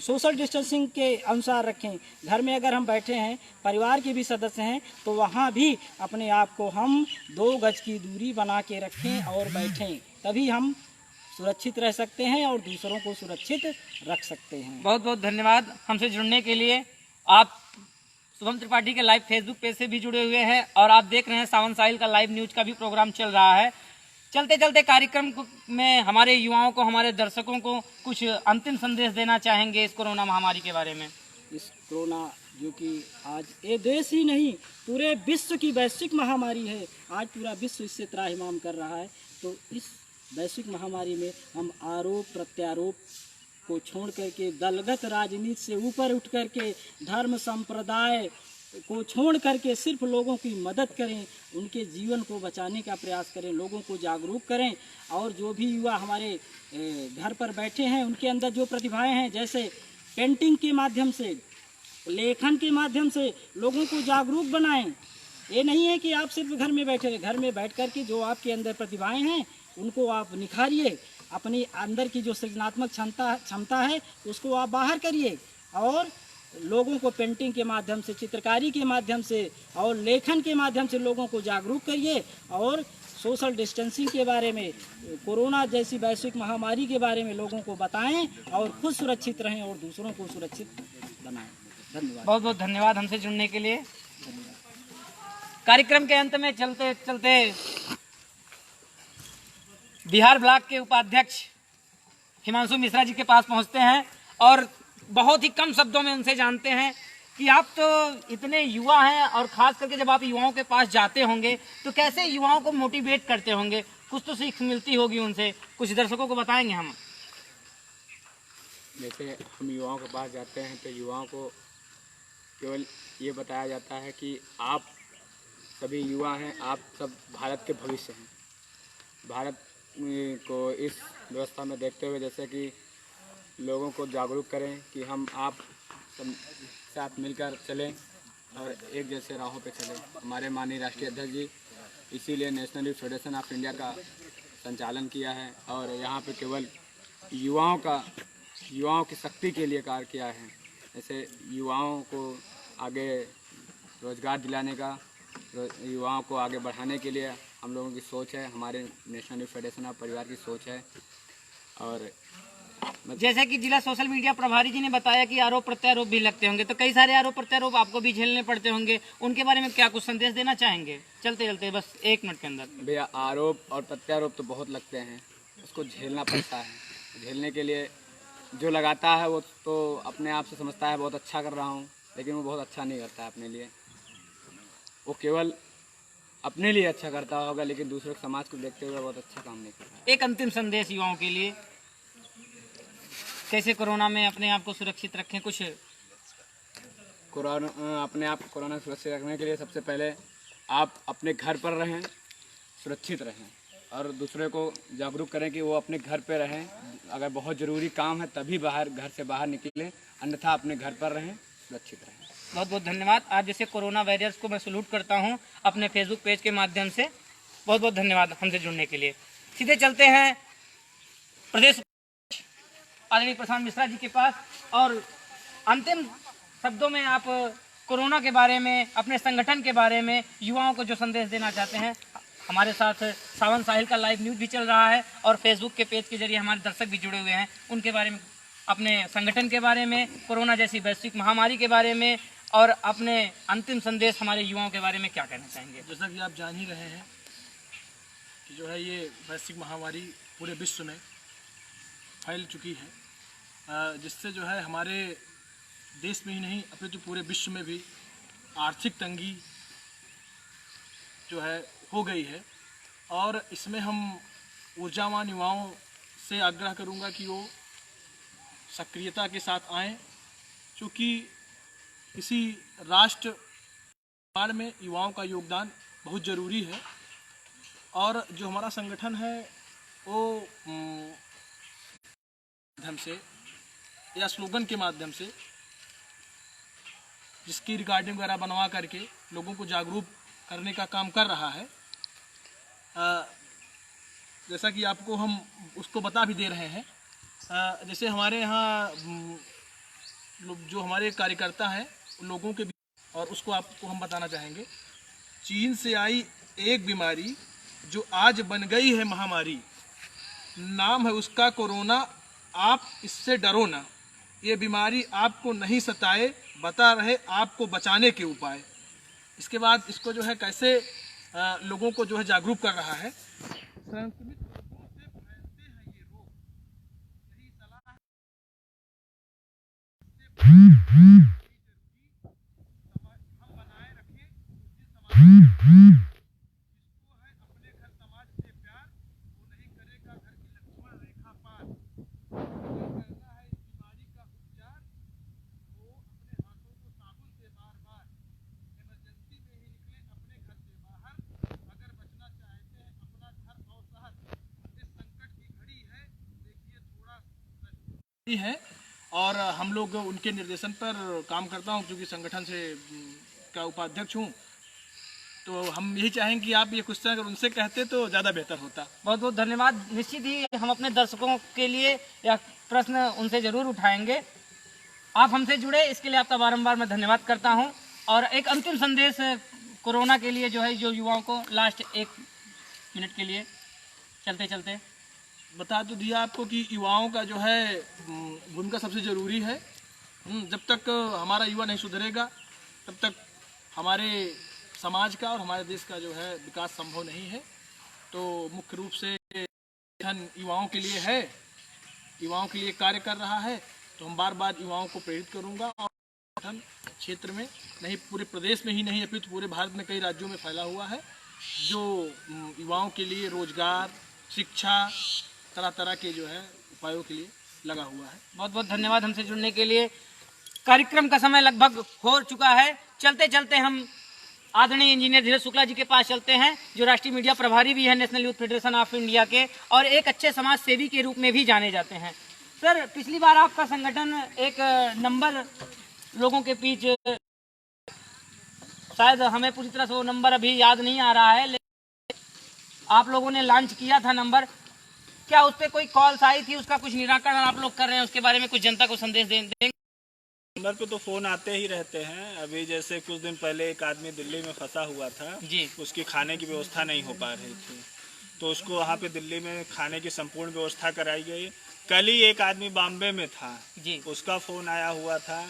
सोशल डिस्टेंसिंग के अनुसार रखें। घर में अगर हम बैठे हैं, परिवार के भी सदस्य हैं, तो वहाँ भी अपने आप को हम 2 गज की दूरी बना के रखें और बैठें, तभी हम सुरक्षित रह सकते हैं और दूसरों को सुरक्षित रख सकते हैं। बहुत बहुत धन्यवाद हमसे जुड़ने के लिए। आप शुभम त्रिपाठी के लाइव फेसबुक पेज से भी जुड़े हुए हैं और आप देख रहे हैं सावन साहिल का लाइव न्यूज का भी प्रोग्राम चल रहा है। चलते चलते कार्यक्रम में हमारे युवाओं को, हमारे दर्शकों को कुछ अंतिम संदेश देना चाहेंगे इस कोरोना महामारी के बारे में। इस कोरोना जो कि आज ये देश ही नहीं पूरे विश्व की वैश्विक महामारी है, आज पूरा विश्व इससे त्राहिमाम कर रहा है। तो इस वैश्विक महामारी में हम आरोप प्रत्यारोप को छोड़ करके दलगत राजनीति से ऊपर उठ करके धर्म संप्रदाय को छोड़ करके सिर्फ लोगों की मदद करें, उनके जीवन को बचाने का प्रयास करें, लोगों को जागरूक करें। और जो भी युवा हमारे घर पर बैठे हैं उनके अंदर जो प्रतिभाएं हैं, जैसे पेंटिंग के माध्यम से, लेखन के माध्यम से लोगों को जागरूक बनाएं। ये नहीं है कि आप सिर्फ घर में बैठे रहे, घर में बैठ कर के जो आपके अंदर प्रतिभाएं हैं उनको आप निखारिए, अपनी अंदर की जो सृजनात्मक क्षमता है उसको आप बाहर करिए और लोगों को पेंटिंग के माध्यम से, चित्रकारी के माध्यम से और लेखन के माध्यम से लोगों को जागरूक करिए और सोशल डिस्टेंसिंग के बारे में, कोरोना जैसी वैश्विक महामारी के बारे में लोगों को बताएं और खुद सुरक्षित रहें और दूसरों को सुरक्षित बनाएं। धन्यवाद। बहुत बहुत धन्यवाद हमसे जुड़ने के लिए। कार्यक्रम के अंत में चलते चलते बिहार ब्लॉक के उपाध्यक्ष हिमांशु मिश्रा जी के पास पहुंचते हैं और बहुत ही कम शब्दों में उनसे जानते हैं कि आप तो इतने युवा हैं और खास करके जब आप युवाओं के पास जाते होंगे तो कैसे युवाओं को मोटिवेट करते होंगे, कुछ तो सीख मिलती होगी उनसे, कुछ दर्शकों को बताएंगे हम। जैसे हम युवाओं के पास जाते हैं तो युवाओं को केवल ये बताया जाता है कि आप सभी युवा हैं, आप सब भारत के भविष्य हैं। भारत को इस व्यवस्था में देखते हुए जैसे कि लोगों को जागरूक करें कि हम आप सब साथ मिलकर चलें और एक जैसे राहों पे चलें। हमारे माननीय राष्ट्रीय अध्यक्ष जी इसीलिए national youth federation of India का संचालन किया है और यहाँ पे केवल युवाओं की शक्ति के लिए कार्य किया है। जैसे युवाओं को आगे रोजगार दिलाने का, युवाओं को आगे बढ़ाने के लिए हम लोगों की सोच है, हमारे नेशनल यूथ फेडरेशन ऑफ परिवार की सोच है। और जैसा कि जिला सोशल मीडिया प्रभारी जी ने बताया कि आरोप प्रत्यारोप भी लगते होंगे, तो कई सारे आरोप प्रत्यारोप आपको भी झेलने पड़ते होंगे, उनके बारे में क्या कुछ संदेश देना चाहेंगे? चलते चलते बस 1 मिनट के अंदर। भैया आरोप और प्रत्यारोप तो बहुत लगते हैं, उसको झेलना पड़ता है। झेलने के लिए जो लगाता है वो तो अपने आप से समझता है बहुत अच्छा कर रहा हूँ, लेकिन वो बहुत अच्छा नहीं करता है अपने लिए। वो केवल अपने लिए अच्छा करता होगा लेकिन दूसरे समाज को देखते हुए बहुत अच्छा काम नहीं कर रहा है। एक अंतिम संदेश युवाओं के लिए, कैसे कोरोना में अपने आप को सुरक्षित रखें? कुछ अपने आप को कोरोना सुरक्षित रखने के लिए सबसे पहले आप अपने घर पर रहें, सुरक्षित रहें और दूसरे को जागरूक करें कि वो अपने घर पे रहें। अगर बहुत ज़रूरी काम है तभी घर से बाहर निकलें, अन्यथा अपने घर पर रहें, सुरक्षित रहें। बहुत बहुत धन्यवाद। आज जैसे कोरोना वॉरियर्स को मैं सैल्यूट करता हूं अपने फेसबुक पेज के माध्यम से। बहुत बहुत धन्यवाद हमसे जुड़ने के लिए। सीधे चलते हैं प्रदेश आदरणीय प्रशांत मिश्रा जी के पास और अंतिम शब्दों में आप कोरोना के बारे में, अपने संगठन के बारे में युवाओं को जो संदेश देना चाहते हैं। हमारे साथ सावन साहिल का लाइव न्यूज़ भी चल रहा है और फेसबुक के पेज के जरिए हमारे दर्शक भी जुड़े हुए हैं, उनके बारे में, अपने संगठन के बारे में, कोरोना जैसी वैश्विक महामारी के बारे में और अपने अंतिम संदेश हमारे युवाओं के बारे में क्या कहना चाहेंगे? जैसा कि आप जान ही रहे हैं कि जो है ये वैश्विक महामारी पूरे विश्व में फैल चुकी है, जिससे जो है हमारे देश में ही नहीं अपितु पूरे विश्व में भी आर्थिक तंगी जो है हो गई है। और इसमें हम ऊर्जावान युवाओं से आग्रह करूंगा कि वो सक्रियता के साथ आएं, क्योंकि किसी राष्ट्र निर्माण में युवाओं का योगदान बहुत ज़रूरी है। और जो हमारा संगठन है वो माध्यम से या स्लोगन के माध्यम से, जिसकी रिकॉर्डिंग वगैरह बनवा करके लोगों को जागरूक करने का काम कर रहा है। जैसा कि आपको हम उसको बता भी दे रहे हैं। जैसे हमारे यहाँ जो हमारे कार्यकर्ता हैं उन लोगों के भी, और उसको आपको हम बताना चाहेंगे। चीन से आई एक बीमारी जो आज बन गई है महामारी, नाम है उसका कोरोना, आप इससे डरो ना। ये बीमारी आपको नहीं सताए, बता रहे आपको बचाने के उपाय। इसके बाद इसको जो है कैसे लोगों को जो है जागरूक कर रहा है। संक्रमित लोगों से फैलते हैं ये रोग, यही सलाह है। हम बनाए रखें जिसको है अपने घर समाज से प्यार, वो नहीं करेगा घर की लक्ष्मण रेखा पार। करना है हैं और हम लोग उनके निर्देशन पर काम करता हूँ, क्योंकि संगठन से का उपाध्यक्ष हूँ। तो हम यही चाहेंगे कि आप ये क्वेश्चन अगर उनसे कहते तो ज़्यादा बेहतर होता। बहुत बहुत धन्यवाद। निश्चित ही हम अपने दर्शकों के लिए यह प्रश्न उनसे जरूर उठाएंगे। आप हमसे जुड़े इसके लिए आपका बारंबार मैं धन्यवाद करता हूं। और एक अंतिम संदेश कोरोना के लिए जो है, जो युवाओं को लास्ट 1 मिनट के लिए चलते चलते बता तो दिया आपको कि युवाओं का जो है भूमिका सबसे ज़रूरी है। जब तक हमारा युवा नहीं सुधरेगा तब तक हमारे समाज का और हमारे देश का जो है विकास संभव नहीं है। तो मुख्य रूप से युवाओं के लिए है, युवाओं के लिए कार्य कर रहा है। तो हम बार बार युवाओं को प्रेरित करूंगा और संगठन क्षेत्र में नहीं, पूरे प्रदेश में ही नहीं अपितु पूरे भारत में कई राज्यों में फैला हुआ है, जो युवाओं के लिए रोजगार, शिक्षा, तरह तरह के जो है उपायों के लिए लगा हुआ है। बहुत बहुत धन्यवाद हमसे जुड़ने के लिए। कार्यक्रम का समय लगभग हो चुका है। चलते चलते हम आदरणीय इंजीनियर धीरज शुक्ला जी के पास चलते हैं, जो राष्ट्रीय मीडिया प्रभारी भी है national youth federation of India के, और एक अच्छे समाज सेवी के रूप में भी जाने जाते हैं। सर, पिछली बार आपका संगठन एक नंबर लोगों के बीच, शायद हमें पूरी तरह से वो नंबर अभी याद नहीं आ रहा है, लेकिन आप लोगों ने लॉन्च किया था नंबर। क्या उस पर कोई कॉल्स आई थी, उसका कुछ निराकरण आप लोग कर रहे हैं, उसके बारे में कुछ जनता को संदेश देंगे? नंबर पे तो फ़ोन आते ही रहते हैं। अभी जैसे कुछ दिन पहले एक आदमी दिल्ली में फंसा हुआ था जी, उसकी खाने की व्यवस्था नहीं हो पा रही थी, तो उसको वहाँ पे दिल्ली में खाने की संपूर्ण व्यवस्था कराई गई। कल ही एक आदमी बॉम्बे में था जी, उसका फ़ोन आया हुआ था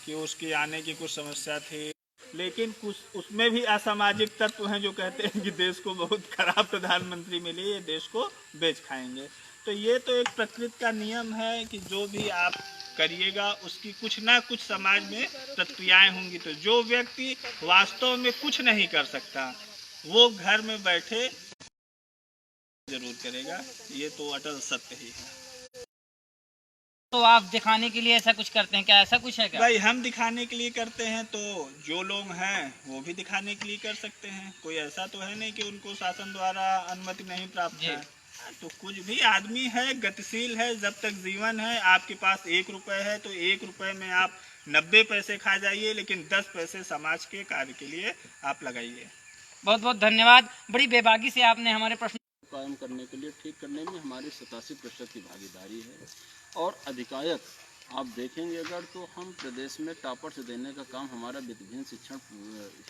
कि उसकी आने की कुछ समस्या थी, लेकिन कुछ उसमें भी असामाजिक तत्व हैं जो कहते हैं कि देश को बहुत खराब प्रधानमंत्री मिले, ये देश को बेच खाएंगे। तो ये तो एक प्रकृति का नियम है कि जो भी आप करिएगा उसकी कुछ ना कुछ समाज में प्रतिक्रियाएं होंगी। तो जो व्यक्ति वास्तव में कुछ नहीं कर सकता वो घर में बैठे जरूर करेगा, ये तो अटल सत्य ही है। तो आप दिखाने के लिए ऐसा कुछ करते हैं क्या? ऐसा कुछ है क्या? भाई हम दिखाने के लिए करते हैं, तो जो लोग हैं वो भी दिखाने के लिए कर सकते हैं। कोई ऐसा तो है नहीं कि उनको शासन द्वारा अनुमति नहीं प्राप्त है। तो कुछ भी आदमी है, गतिशील है, जब तक जीवन है। आपके पास 1 रुपये है तो 1 रुपये में आप 90 पैसे खा जाइए, लेकिन 10 पैसे समाज के कार्य के लिए आप लगाइए। बहुत बहुत धन्यवाद। बड़ी बेबाकी से आपने हमारे प्रश्न कायम करने के लिए, ठीक करने में हमारी 87% की भागीदारी है। और अधिकायक आप देखेंगे अगर, तो हम प्रदेश में टॉपर्स देने का काम हमारा वित्तहीन शिक्षण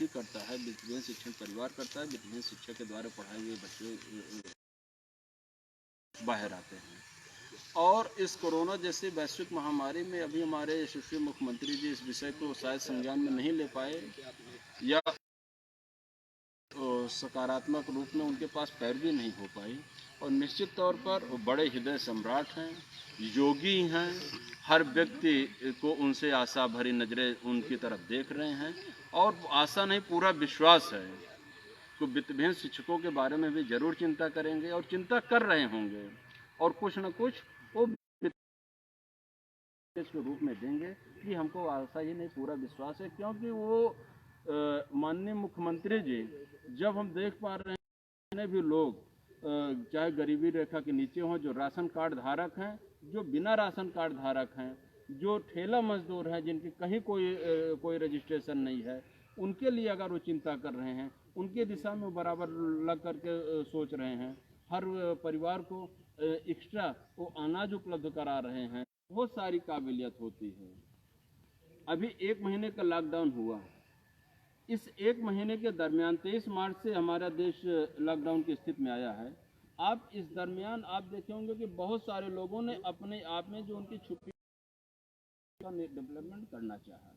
ही करता है, वित्तहीन शिक्षण परिवार करता है। वित्तहीन शिक्षा के द्वारा पढ़ाए हुए बच्चे बाहर आते हैं। और इस कोरोना जैसी वैश्विक महामारी में अभी हमारे यशस्वी मुख्यमंत्री जी इस विषय को शायद संज्ञान में नहीं ले पाए, या सकारात्मक रूप में उनके पास पैरवी नहीं हो पाई। और निश्चित तौर पर वो बड़े हृदय सम्राट हैं, योगी हैं, हर व्यक्ति को उनसे आशा भरी नज़रें उनकी तरफ देख रहे हैं। और आशा नहीं, पूरा विश्वास है तो वित्तहीन शिक्षकों के बारे में भी जरूर चिंता करेंगे और चिंता कर रहे होंगे, और कुछ न कुछ वो के रूप में देंगे। कि हमको आशा ही नहीं, पूरा विश्वास है, क्योंकि वो माननीय मुख्यमंत्री जी, जब हम देख पा रहे हैं भी लोग चाहे गरीबी रेखा के नीचे हों, जो राशन कार्ड धारक हैं, जो बिना राशन कार्ड धारक हैं, जो ठेला मजदूर हैं, जिनकी कहीं कोई रजिस्ट्रेशन नहीं है, उनके लिए अगर वो चिंता कर रहे हैं, उनके दिशा में बराबर लग करके सोच रहे हैं, हर परिवार को एक्स्ट्रा वो अनाज उपलब्ध करा रहे हैं, बहुत सारी काबिलियत होती है। अभी 1 महीने का लॉकडाउन हुआ, इस 1 महीने के दरमियान 23 मार्च से हमारा देश लॉकडाउन की स्थिति में आया है। आप इस दरमियान आप देखे होंगे कि बहुत सारे लोगों ने अपने आप में जो उनकी छुट्टी का डेवलपमेंट करना चाहा,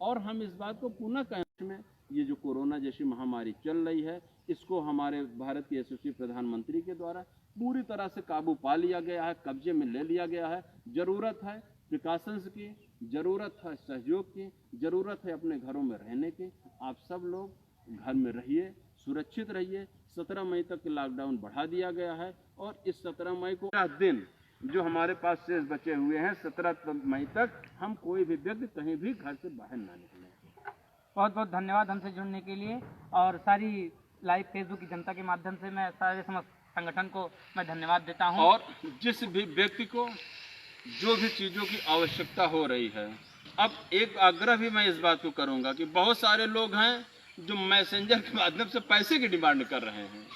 और हम इस बात को पुनः कहने में, ये जो कोरोना जैसी महामारी चल रही है, इसको हमारे भारत के यशस्वी प्रधानमंत्री के द्वारा पूरी तरह से काबू पा लिया गया है, कब्जे में ले लिया गया है। ज़रूरत है प्रिकॉशंस की, ज़रूरत है सहयोग की, ज़रूरत है अपने घरों में रहने की। आप सब लोग घर में रहिए, सुरक्षित रहिए। 17 मई तक लॉकडाउन बढ़ा दिया गया है, और इस 17 मई को 10 दिन जो हमारे पास शेष बचे हुए हैं, 17 मई तक हम कोई भी व्यक्ति कहीं भी घर से बाहर ना निकलें। बहुत बहुत धन्यवाद हमसे जुड़ने के लिए, और सारी लाइव फेसबुक की जनता के माध्यम से मैं सारे समस्त संगठन को मैं धन्यवाद देता हूं। और जिस भी व्यक्ति को जो भी चीज़ों की आवश्यकता हो रही है। अब एक आग्रह भी मैं इस बात को करूंगा कि बहुत सारे लोग हैं जो मैसेंजर के माध्यम से पैसे की डिमांड कर रहे हैं।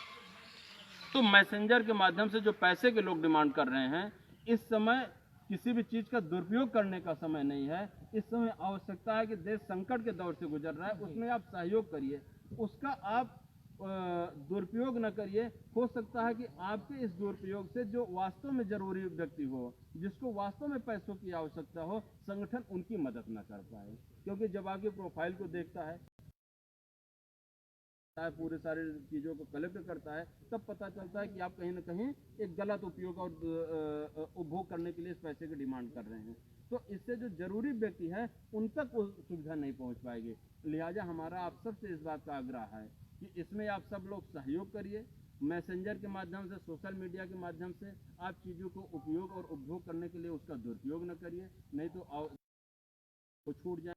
तो मैसेंजर के माध्यम से जो पैसे के लोग डिमांड कर रहे हैं, इस समय किसी भी चीज़ का दुरुपयोग करने का समय नहीं है। इस समय आवश्यकता है कि देश संकट के दौर से गुजर रहा है, उसमें आप सहयोग करिए, उसका आप दुरुपयोग न करिए। हो सकता है कि आपके इस दुरुपयोग से जो वास्तव में जरूरी व्यक्ति हो, जिसको वास्तव में पैसों की आवश्यकता हो, संगठन उनकी मदद न कर पाए। क्योंकि जब आपकी प्रोफाइल को देखता है, पूरे सारे चीज़ों को कलेक्ट करता है, तब पता चलता है कि आप कहीं ना कहीं एक गलत उपयोग और उपभोग करने के लिए इस पैसे की डिमांड कर रहे हैं। तो इससे जो जरूरी व्यक्ति है उन तक वो सुविधा नहीं पहुंच पाएगी। लिहाजा हमारा आप सबसे इस बात का आग्रह है कि इसमें आप सब लोग सहयोग करिए। मैसेंजर के माध्यम से, सोशल मीडिया के माध्यम से आप चीज़ों को उपयोग और उपभोग करने के लिए उसका दुरुपयोग न करिए, नहीं तो छूट जाए।